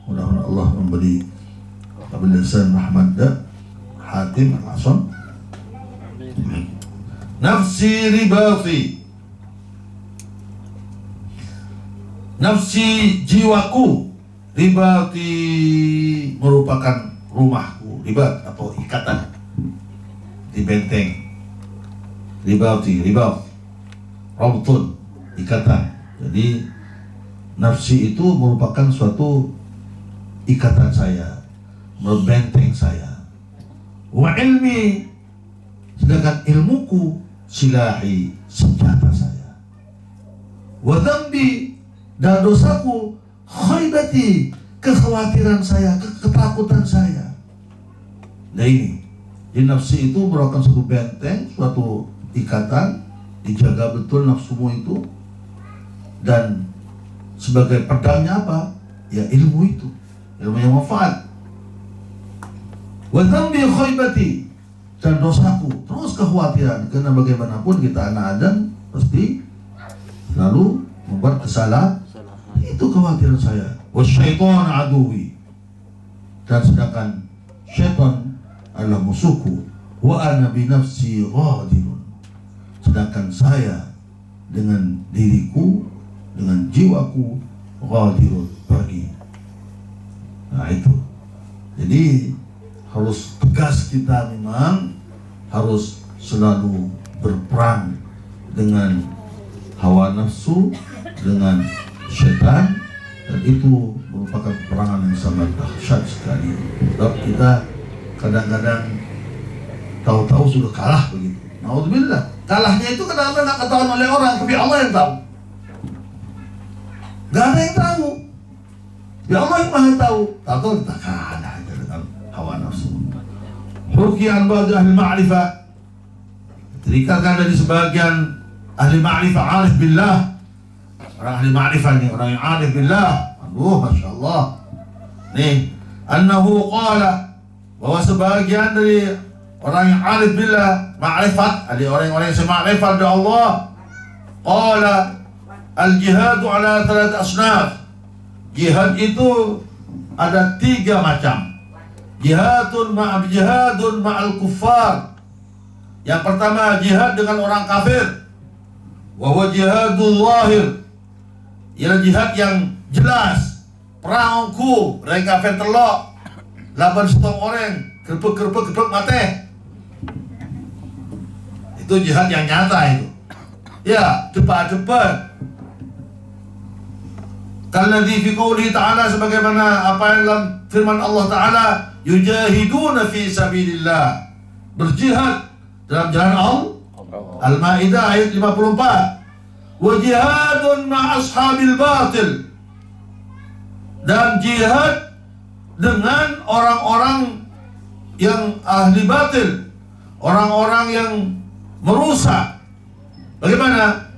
mudah-mudahan Allah memberi keberlisan rahmat Hatim al-Asam. Nafsi ribati, nafsi jiwaku, ribati merupakan rumahku, ribat atau ikatan di benteng, ribati, rabtun, ikatan. Jadi nafsi itu merupakan suatu ikatan saya, membenteng saya. Wa ilmi, sedangkan ilmuku silahi, senjata saya. Wa dzambi, dan dosaku khaybati, kekhawatiran saya, ketakutan saya. Nah ini, jadi nafsi itu merupakan suatu benteng, suatu ikatan, dijaga betul nafsumu itu. Dan sebagai pedangnya apa? Ya ilmu itu, ilmu yang manfaat. Wa dzambi khaybati, dan dosaku, terus kekhawatiran, karena bagaimanapun kita anak Adam pasti selalu membuat kesalahan. Itu kekhawatiran saya. Wasyaitan aduwi, dan sedangkan syaitan adalah musuhku. Wa ana bi nafsi ghadirun, sedangkan saya dengan diriku, dengan jiwaku ghadirun, pergi. Nah itu. Jadi harus tegas, kita memang harus selalu berperang dengan hawa nafsu, dengan syaitan, dan itu merupakan perangan yang sangat dahsyat sekali. Sebab kita kadang-kadang tahu-tahu sudah kalah begitu. Naudzubillah. Kalahnya itu kadang-kadang tidak ketahuan oleh orang, tapi Allah yang tahu. Gak ada yang tahu. Ya Allah yang maha tahu. Tahu kita kalah aja dengan hawa nafsu. Hukian ba'du ahli ma'rifah, ceritakan dari sebagian ahli ma'rifah, arif billah. Orang ahli ma'rifah ini, orang yang arif billah. Aduh, Masya Allah. Nih, annahu qala, bahwa sebagian dari orang yang arif billah, ma'rifat, ada orang-orang yang sema'rifat dengan Allah. Qala al-jihadu ala thalath asnaf. Jihad itu ada 3 macam. Jihadun ma'al kuffar. Yang pertama jihad dengan orang kafir. Wa huwa jihadul zahir. Ialah jihad yang jelas. Perang ku, mereka kafir telok. Laban setong orang, kerpek mati. Itu jihad yang nyata itu. Ya, cepat. Kalladzi fi qouli ta'ala, sebagaimana apa yang dalam firman Allah Ta'ala, yujahiduna fi sabilillah, berjihad dalam jalan Allah. Al-Maidah ayat 54. Wa jihadun ma ashabil batil, dan jihad dengan orang-orang yang ahli batil, orang-orang yang merusak. Bagaimana?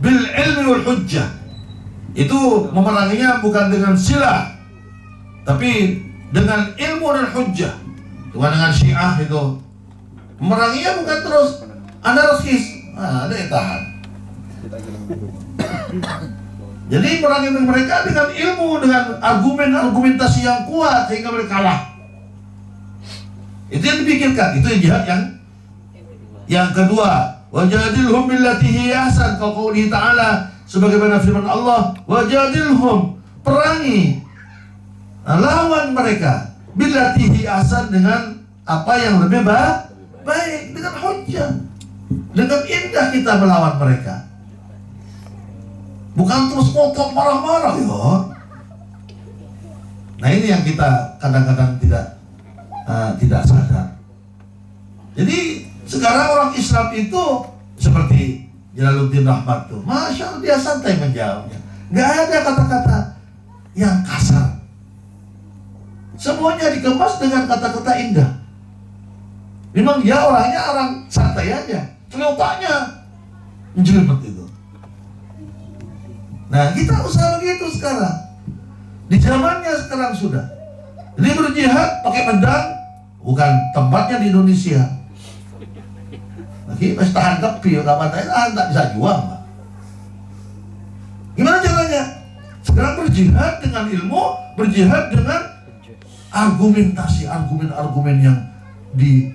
Bil ilmi wal hujjah. Itu memeranginya bukan dengan silah, tapi dengan ilmu dan hujjah. Bukan dengan Syiah itu. Memeranginya bukan terus anarkis, ada yang tahan. Jadi memerangi mereka dengan ilmu, dengan argumentasi yang kuat sehingga mereka kalah. Itu yang dipikirkan. Itu jihad yang kedua. Wajadilhum billati hiya ahsan, qauli ta'ala, sebagaimana firman Allah, wajadilhum, perangi, lawan mereka, billati hiya ahsan, dengan apa yang lebih baik, dengan hujjah, dengan indah kita melawan mereka. Bukan terus ngotot marah-marah ya. Nah ini yang kita kadang-kadang tidak sadar. Jadi sekarang orang Islam itu seperti Jalaluddin Rahmat tuh, Masya Allah, dia santai menjawabnya. Nggak ada kata-kata yang kasar. Semuanya dikemas dengan kata-kata indah. Memang dia orangnya orang santai aja, celotanya menjelimet itu. Nah kita usaha begitu sekarang. Di zamannya sekarang sudah. Jadi berjihad pakai pedang, bukan tempatnya di Indonesia. Lagi masih tahan tepi, kapan tak bisa jual, Pak. Gimana caranya? Sekarang berjihad dengan ilmu, berjihad dengan argumentasi, argumen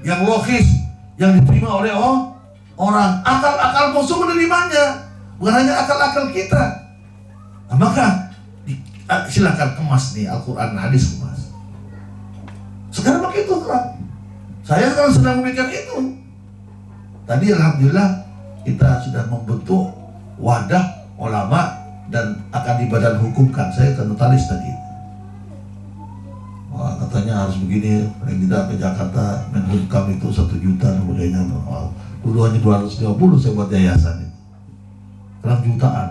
yang logis, yang diterima oleh orang. Akal musuh menerimanya, bukan hanya akal-akal kita. Nah, maka silakan kemas nih Al-Quran, hadis kemas. Sekarang begitu terang. Saya sekarang sedang memikirkan itu. Tadi alhamdulillah kita sudah membentuk wadah ulama dan akan dibadan hukumkan. Saya ke notaris tadi. Wah, katanya harus begini, paling tidak ke Jakarta Menhukam itu 1 juta kemudiannya. Dulu hanya 250 saya buat yayasan itu. Sekarang jutaan.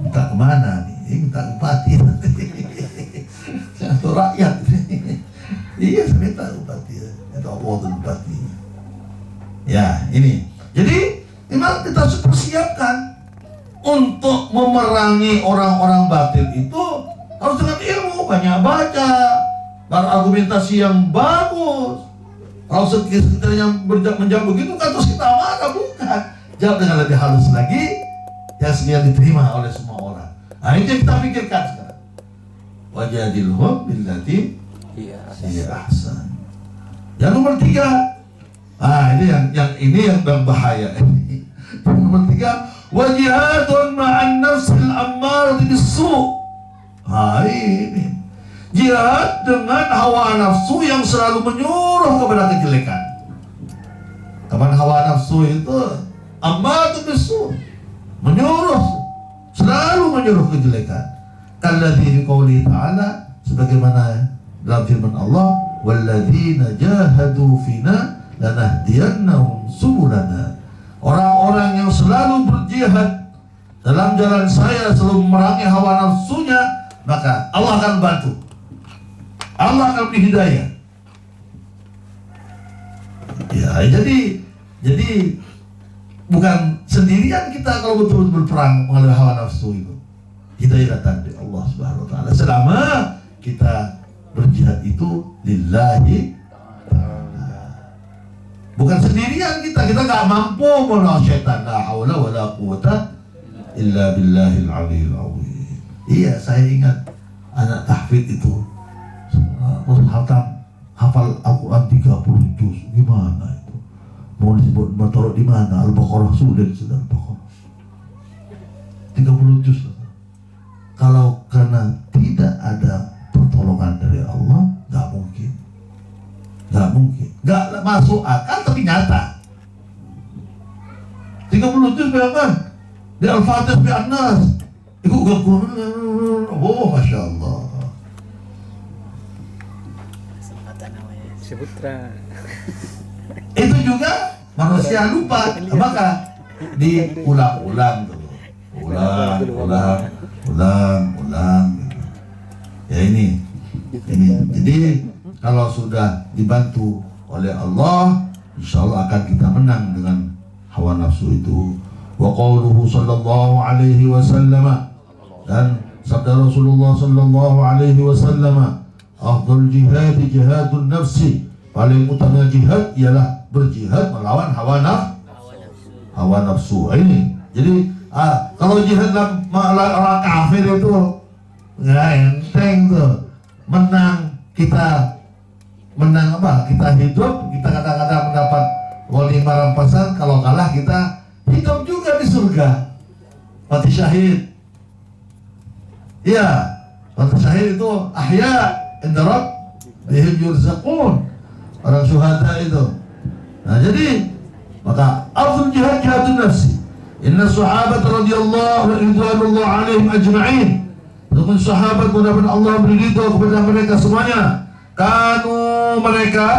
Minta kemana nih? Minta bupati. Saya untuk rakyat. Iya, saya minta bupati. Minta award bupati. Ya, ini. Jadi memang kita harus persiapkan untuk memerangi orang-orang batil itu harus dengan ilmu, banyak baca, berargumentasi yang bagus. Kalau sekiranya menjawab begitu kan terus kita marah, bukan. Jawab dengan lebih halus lagi, yang sekian diterima oleh semua orang. Nah itu yang kita pikirkan sekarang. Wajadilhum billati hiya ahsan. Yang nomor 3. Ini yang berbahaya. Yang nomor 3, wajihadun ma'an nafsil ammarati bis-su'. Ini jihad dengan hawa nafsu yang selalu menyuruh kepada kejelekan. Kapan hawa nafsu itu ammarati bis-su', menyuruh, selalu menyuruh kejelekan. Kalladzi fi qouli ta'ala, sebagaimana dalam firman Allah, walladzina jahadu fina lanahdiyannahum subulana. Orang-orang yang selalu berjihad dalam jalan saya, selalu memerangi hawa nafsunya, maka Allah akan bantu. Allah akan beri hidayah. Ya, jadi bukan sendirian kita kalau betul-betul berperang mengalami hawa nafsu itu. Hidayah datang dari Allah Subhanahu wa taala. Selama kita berjihad itu lillahi ta'ala. Bukan sendirian kita nggak mampu melawan setan. La haula wala quwata illa billahil aliyil azim. Iya, saya ingat anak tahfidz itu hafal Al-Quran 30 juz. Gimana itu? Mau disebut taruh di mana? Al-Baqarah sulit sudah Al-Baqarah. 30 juz. Kalau karena tidak ada pertolongan dari Allah, nggak mungkin, nggak masuk akal tapi nyata. 30 juz bayangkan di Al-Fatih bi An-Nas, ikut gak? Oh, masya Allah. Sebutra. Itu juga manusia lupa, maka diulang-ulang tuh, ulang. Ya ini. Jadi kalau sudah dibantu oleh Allah, insya Allah akan kita menang dengan hawa nafsu itu. Wa qauluhu sallallahu alaihi wasallam, dan sabda Rasulullah sallallahu alaihi wasallam, afdal jihad jihadun nafsi, paling utama jihad ialah berjihad melawan hawa nafsu. Ini jadi kalau jihad melawan orang kafir itu nggak enteng tuh. Menang apa? Kita hidup, kita kadang-kadang mendapat ghanimah rampasan. Kalau kalah kita hidup juga di surga, mati syahid. Ya, mati syahid itu ahya inda rabbihim yurzaqun, orang syuhada itu. Nah, jadi maka afdal jihad jihadun nafsi. Inna sahabat radhiyallahu alaihim ajma'in, dengan sahabat mudah-mudahan Allah beri ridho kepada mereka semuanya. Mereka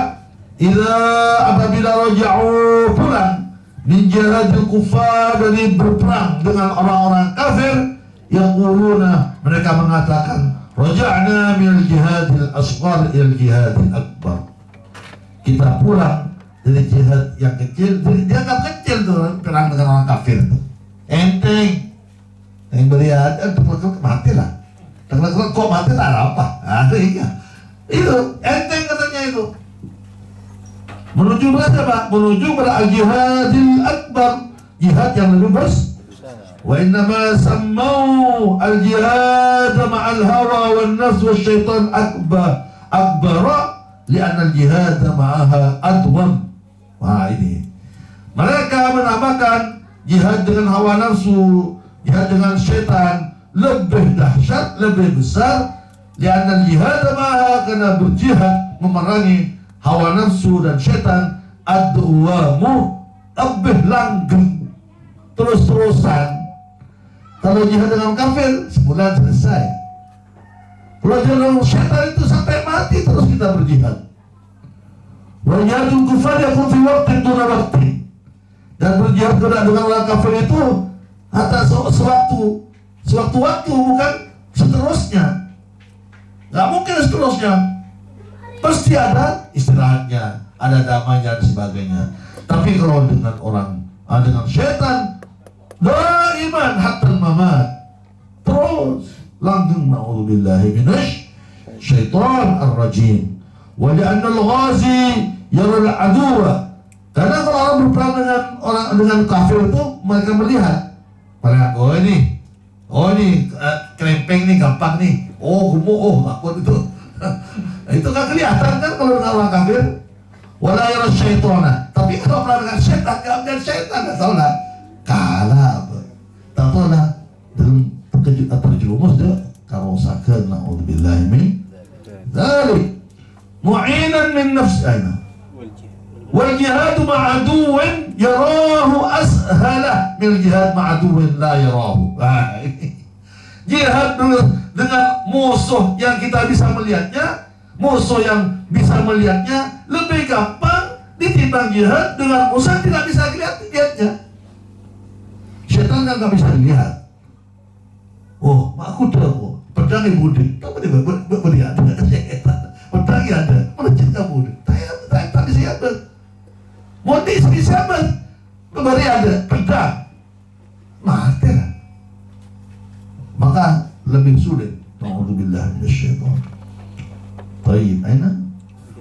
apabila raja'u pulang min jihadil kuffar, dari berperang dengan orang-orang kafir, yaquluna, mereka mengatakan, raja'na minal jihadil asghar ilal jihadil akbar. Kita pulang dari jihad yang kecil, dianggap kecil tuh perang dengan orang kafir tuh. Enteng. Yang beriad, mati lah. Kok mati tak ada apa? Ada iya. Itu enteng katanya itu. Menuju pada apa? Menuju pada al-jihadil akbar, jihad yang lebih besar. Wa innama sammau al-jihad ma'al hawa wan nafs wasyaitan akbara li'anna al-jihad ma'aha adwam. Wah, ini mereka menamakan jihad dengan hawa nafsu, jihad dengan syaitan lebih dahsyat, lebih besar. Li'anna al-jihad ma'aha, karena berjihad memerangi hawa nafsu dan syaitan adwamu, lebih langgeng, terus-terusan. Kalau jihad dengan kafir sebulan selesai. Kalau jihad dengan syaitan itu sampai mati terus kita berjihad. Wa jihadul kufar yakun fi waqtin duna waqtin, dan berjihad dengan orang kafir itu atas sewaktu-waktu, bukan seterusnya. Gak mungkin seterusnya, pasti ada istirahatnya, ada damainya dan sebagainya. Tapi kalau dengan dengan syaitan, daiman hatta mamat, terus langgeng. Na'udzubillahi minasy syaitan ar-rajim. Wa li'anna al-ghazi yara al-aduwa, karena kalau orang berperang dengan kafir itu, mereka melihat, oh ini krempeng nih, gampang nih, oh gemuk, oh takut itu. Itu kan kelihatan kan kalau dengan orang kafir. Wala yara syaitana, tapi kalau perang dengan syaitan, gak melihat syaitan, gak tahu lah, kalah apa, tak tahu lah, dalam terjerumus dia karosakan. Na'udzubillahi min dzalik. Mu'inan min nafsina wal jihadu ma'aduwin yarahu ashala min jihad ma'aduwin la yarahu. Jihad dengan musuh yang kita bisa melihatnya, musuh yang bisa melihatnya lebih gampang ditimbang jihad dengan musuh yang tidak bisa lihatnya. Syaitan kan gak bisa dilihat. Oh, aku tahu pedang ibu di, kamu beriad dengan syaitan. Pedang ada, melejit kamu di. Tak siapa. Mau di siapa? Beri ada pedang, mati lah. Maka lebih sulit. Na'udzubillah minasyaitan. Baik, aina?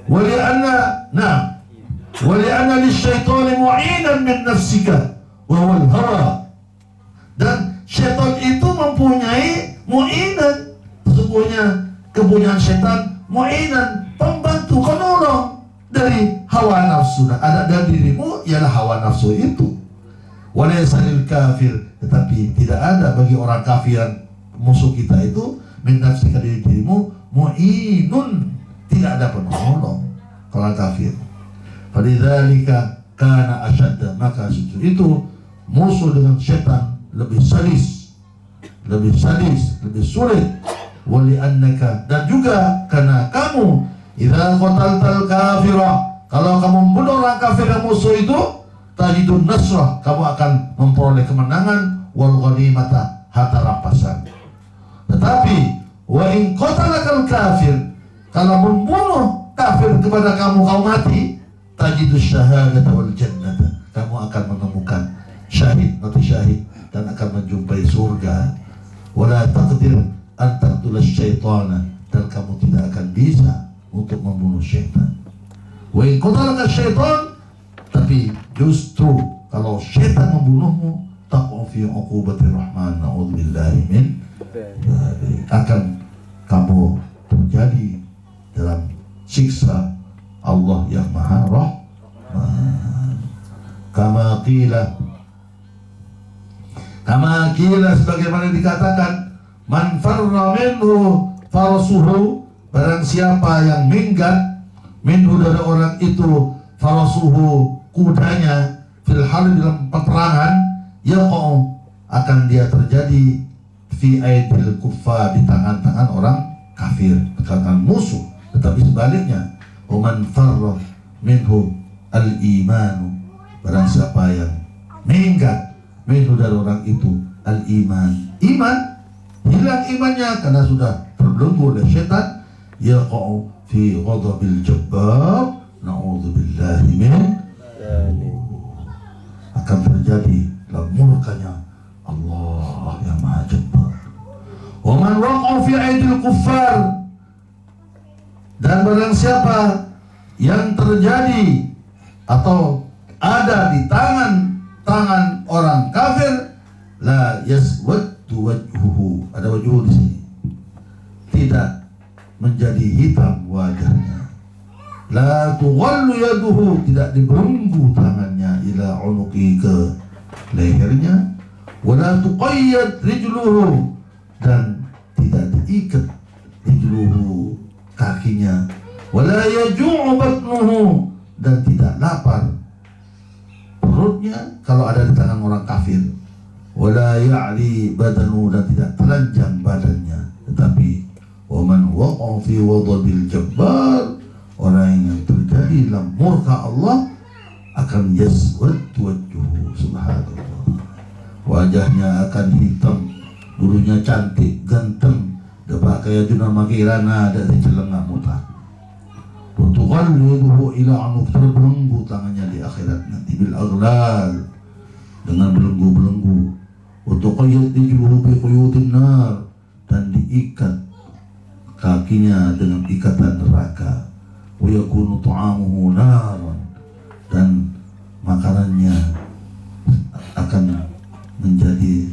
Wali anna, nah, wa li'anna lisyaitani mu'inan min nafsika wa huwal hawa. Dan syaitan itu mempunyai mu'inan, sesungguhnya kepunyaan syaitan mu'inan, pembantu, penolong dari hawa nafsu. Nah, ada dalam dirimu ialah hawa nafsu itu. Walaysa lil kafir, tetapi tidak ada bagi orang kafir musuh kita itu min nafsika dari dirimu mu'inun, tidak ada penolong orang kafir. Falidzalika kana asyadda, maka itu musuh dengan syaitan lebih sadis, lebih sulit. Wali annaka, dan juga karena kamu idza qataltal kafira, kalau kamu membunuh orang kafir yang musuh itu, tajidun nasrah, kamu akan memperoleh kemenangan, wal ghanimata, harta rampasan. Tetapi wa in qatalakal kafir, kalau membunuh kafir kepada kamu mati, tajidus syahadata wal jannata, kamu akan menemukan mati syahid dan akan menjumpai surga. Wala taqdir an taqtulas syaitana, dan kamu tidak akan bisa untuk membunuh syaitan. Wa in qatalaka syaitan, tapi justru kalau syaitan membunuhmu, taqwa fi uqubatir rahman, na'udzubillahi min dzalik, akan kamu terjadi dalam siksa Allah yang Maha Rahman. Kama qila, sebagaimana dikatakan, man farra minhu farasuhu, barang siapa yang minggat minhu dari orang itu, farasuhu, kudanya, fil harb, dalam peperangan, yaqa'u, akan dia terjadi fi aidil kuffar, di tangan-tangan orang kafir, tangan musuh. Tetapi sebaliknya, man farra minhu al-imanu, barang siapa yang minggat minhu dari orang itu al-iman, iman, hilang imannya karena sudah terbelenggu oleh syaitan, yaqa'u fi ghadabil jabbar, na'udzubillahi min, akan terjadi dalam murkanya Allah yang Maha Jabbar. Wa man waqa'a fi aidil kuffar, dan barang siapa yang terjadi atau ada di tangan orang kafir, la yaswaddu wajhuhu, ada wajhu di sini, tidak menjadi hitam wajahnya, la tughallu yaduhu, tidak dibelenggu tangannya, ila unuqi, ke lehernya, wala tuqayyad rijluhu, dan tidak diikat rijluhu, kakinya, wala yaju'u batnuhu, dan tidak lapar perutnya kalau ada di tangan orang kafir, wala ya'li badanu, dan tidak telanjang badannya. Tetapi waman waqa'a fi ghadabil jabbar, orang yang terjadi dalam murka Allah, akan yaswaddu wajhuhu, subhanallah, wajahnya akan hitam, dulunya cantik, ganteng, dapat kaya juna makirana, ada di celengah muta. Tuqalliduhu ila anuq, terbelenggu tangannya di akhirat nanti, bil aghlal, dengan belenggu-belenggu. Wa tuqayyad rijluhu bi quyudin nar, dan diikat kakinya dengan ikatan neraka. Wa yakunu ta'amuhu naran, dan makanannya akan menjadi,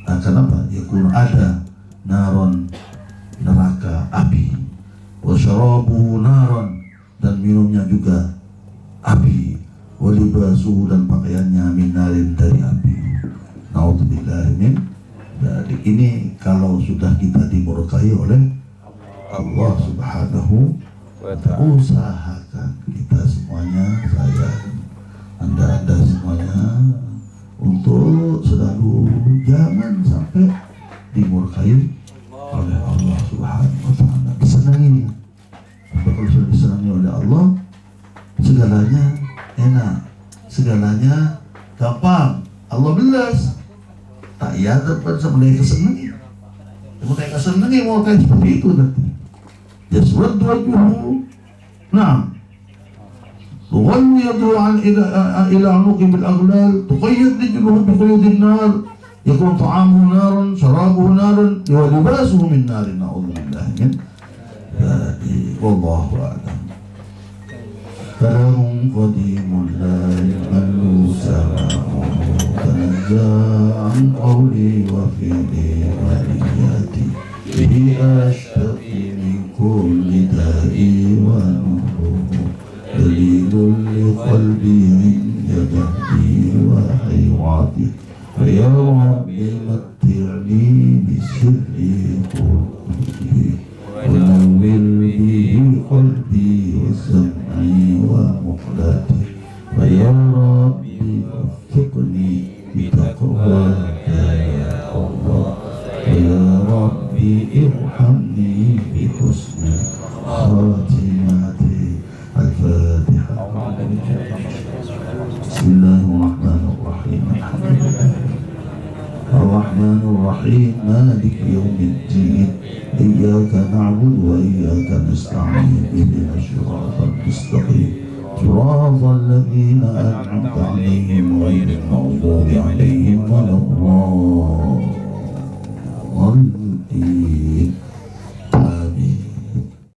akan apa? Yakunu ada naron, neraka, api. Wa syarabuhu naran, dan minumnya juga api. Wa libasuhu, dan pakaiannya min narin, dari api. Na'udzubillahi min dzalik. Ini kalau sudah kita dimurkai oleh Allah Subhanahu wa ta'ala. Usahakan kita semuanya, saya, anda semuanya, untuk selalu jangan sampai dimurkai oleh Allah Subhanahu wa ta'ala. Disenangi, kalau sudah disenangi oleh Allah, segalanya enak, segalanya gampang, Allah belas. Tak iya dapat mulai kesenangi, mulai kesenangi, mau kayak seperti itu nanti. Yaswaddu wajhuhu, na'am, tughallu yaduhu ila unuqi bil aghlal, tuqayyad rijluhu bi quyudin nar, yakun ta'amuhu naran, syarabuhu naran, wa libasuhu min narin, na'udzubillahi min dzalik. Wallahu a'lam. فلهم قديم لا يمل سماعه تنزى عن قولي وفعلي ولياتي به أشتكي من كل دائي ونوره دليل لقلبي عند جهدي وحيراتي فيا رب متعني بسر قربي ونور به قلبي وسمعي ومقلتي فيا رب وفقني بتقواك يا الله ويا ربي ارحمني بحسن خاتمتي. الفاتحة. بسم الله الرحمن الرحيم. الحمد لله الرحمن الرحيم مالك يوم الدين إياك نعبد وإياك نستعين اهدنا الصراط المستقيم صراط الذين أنعمت عليهم غير المغضوب عليهم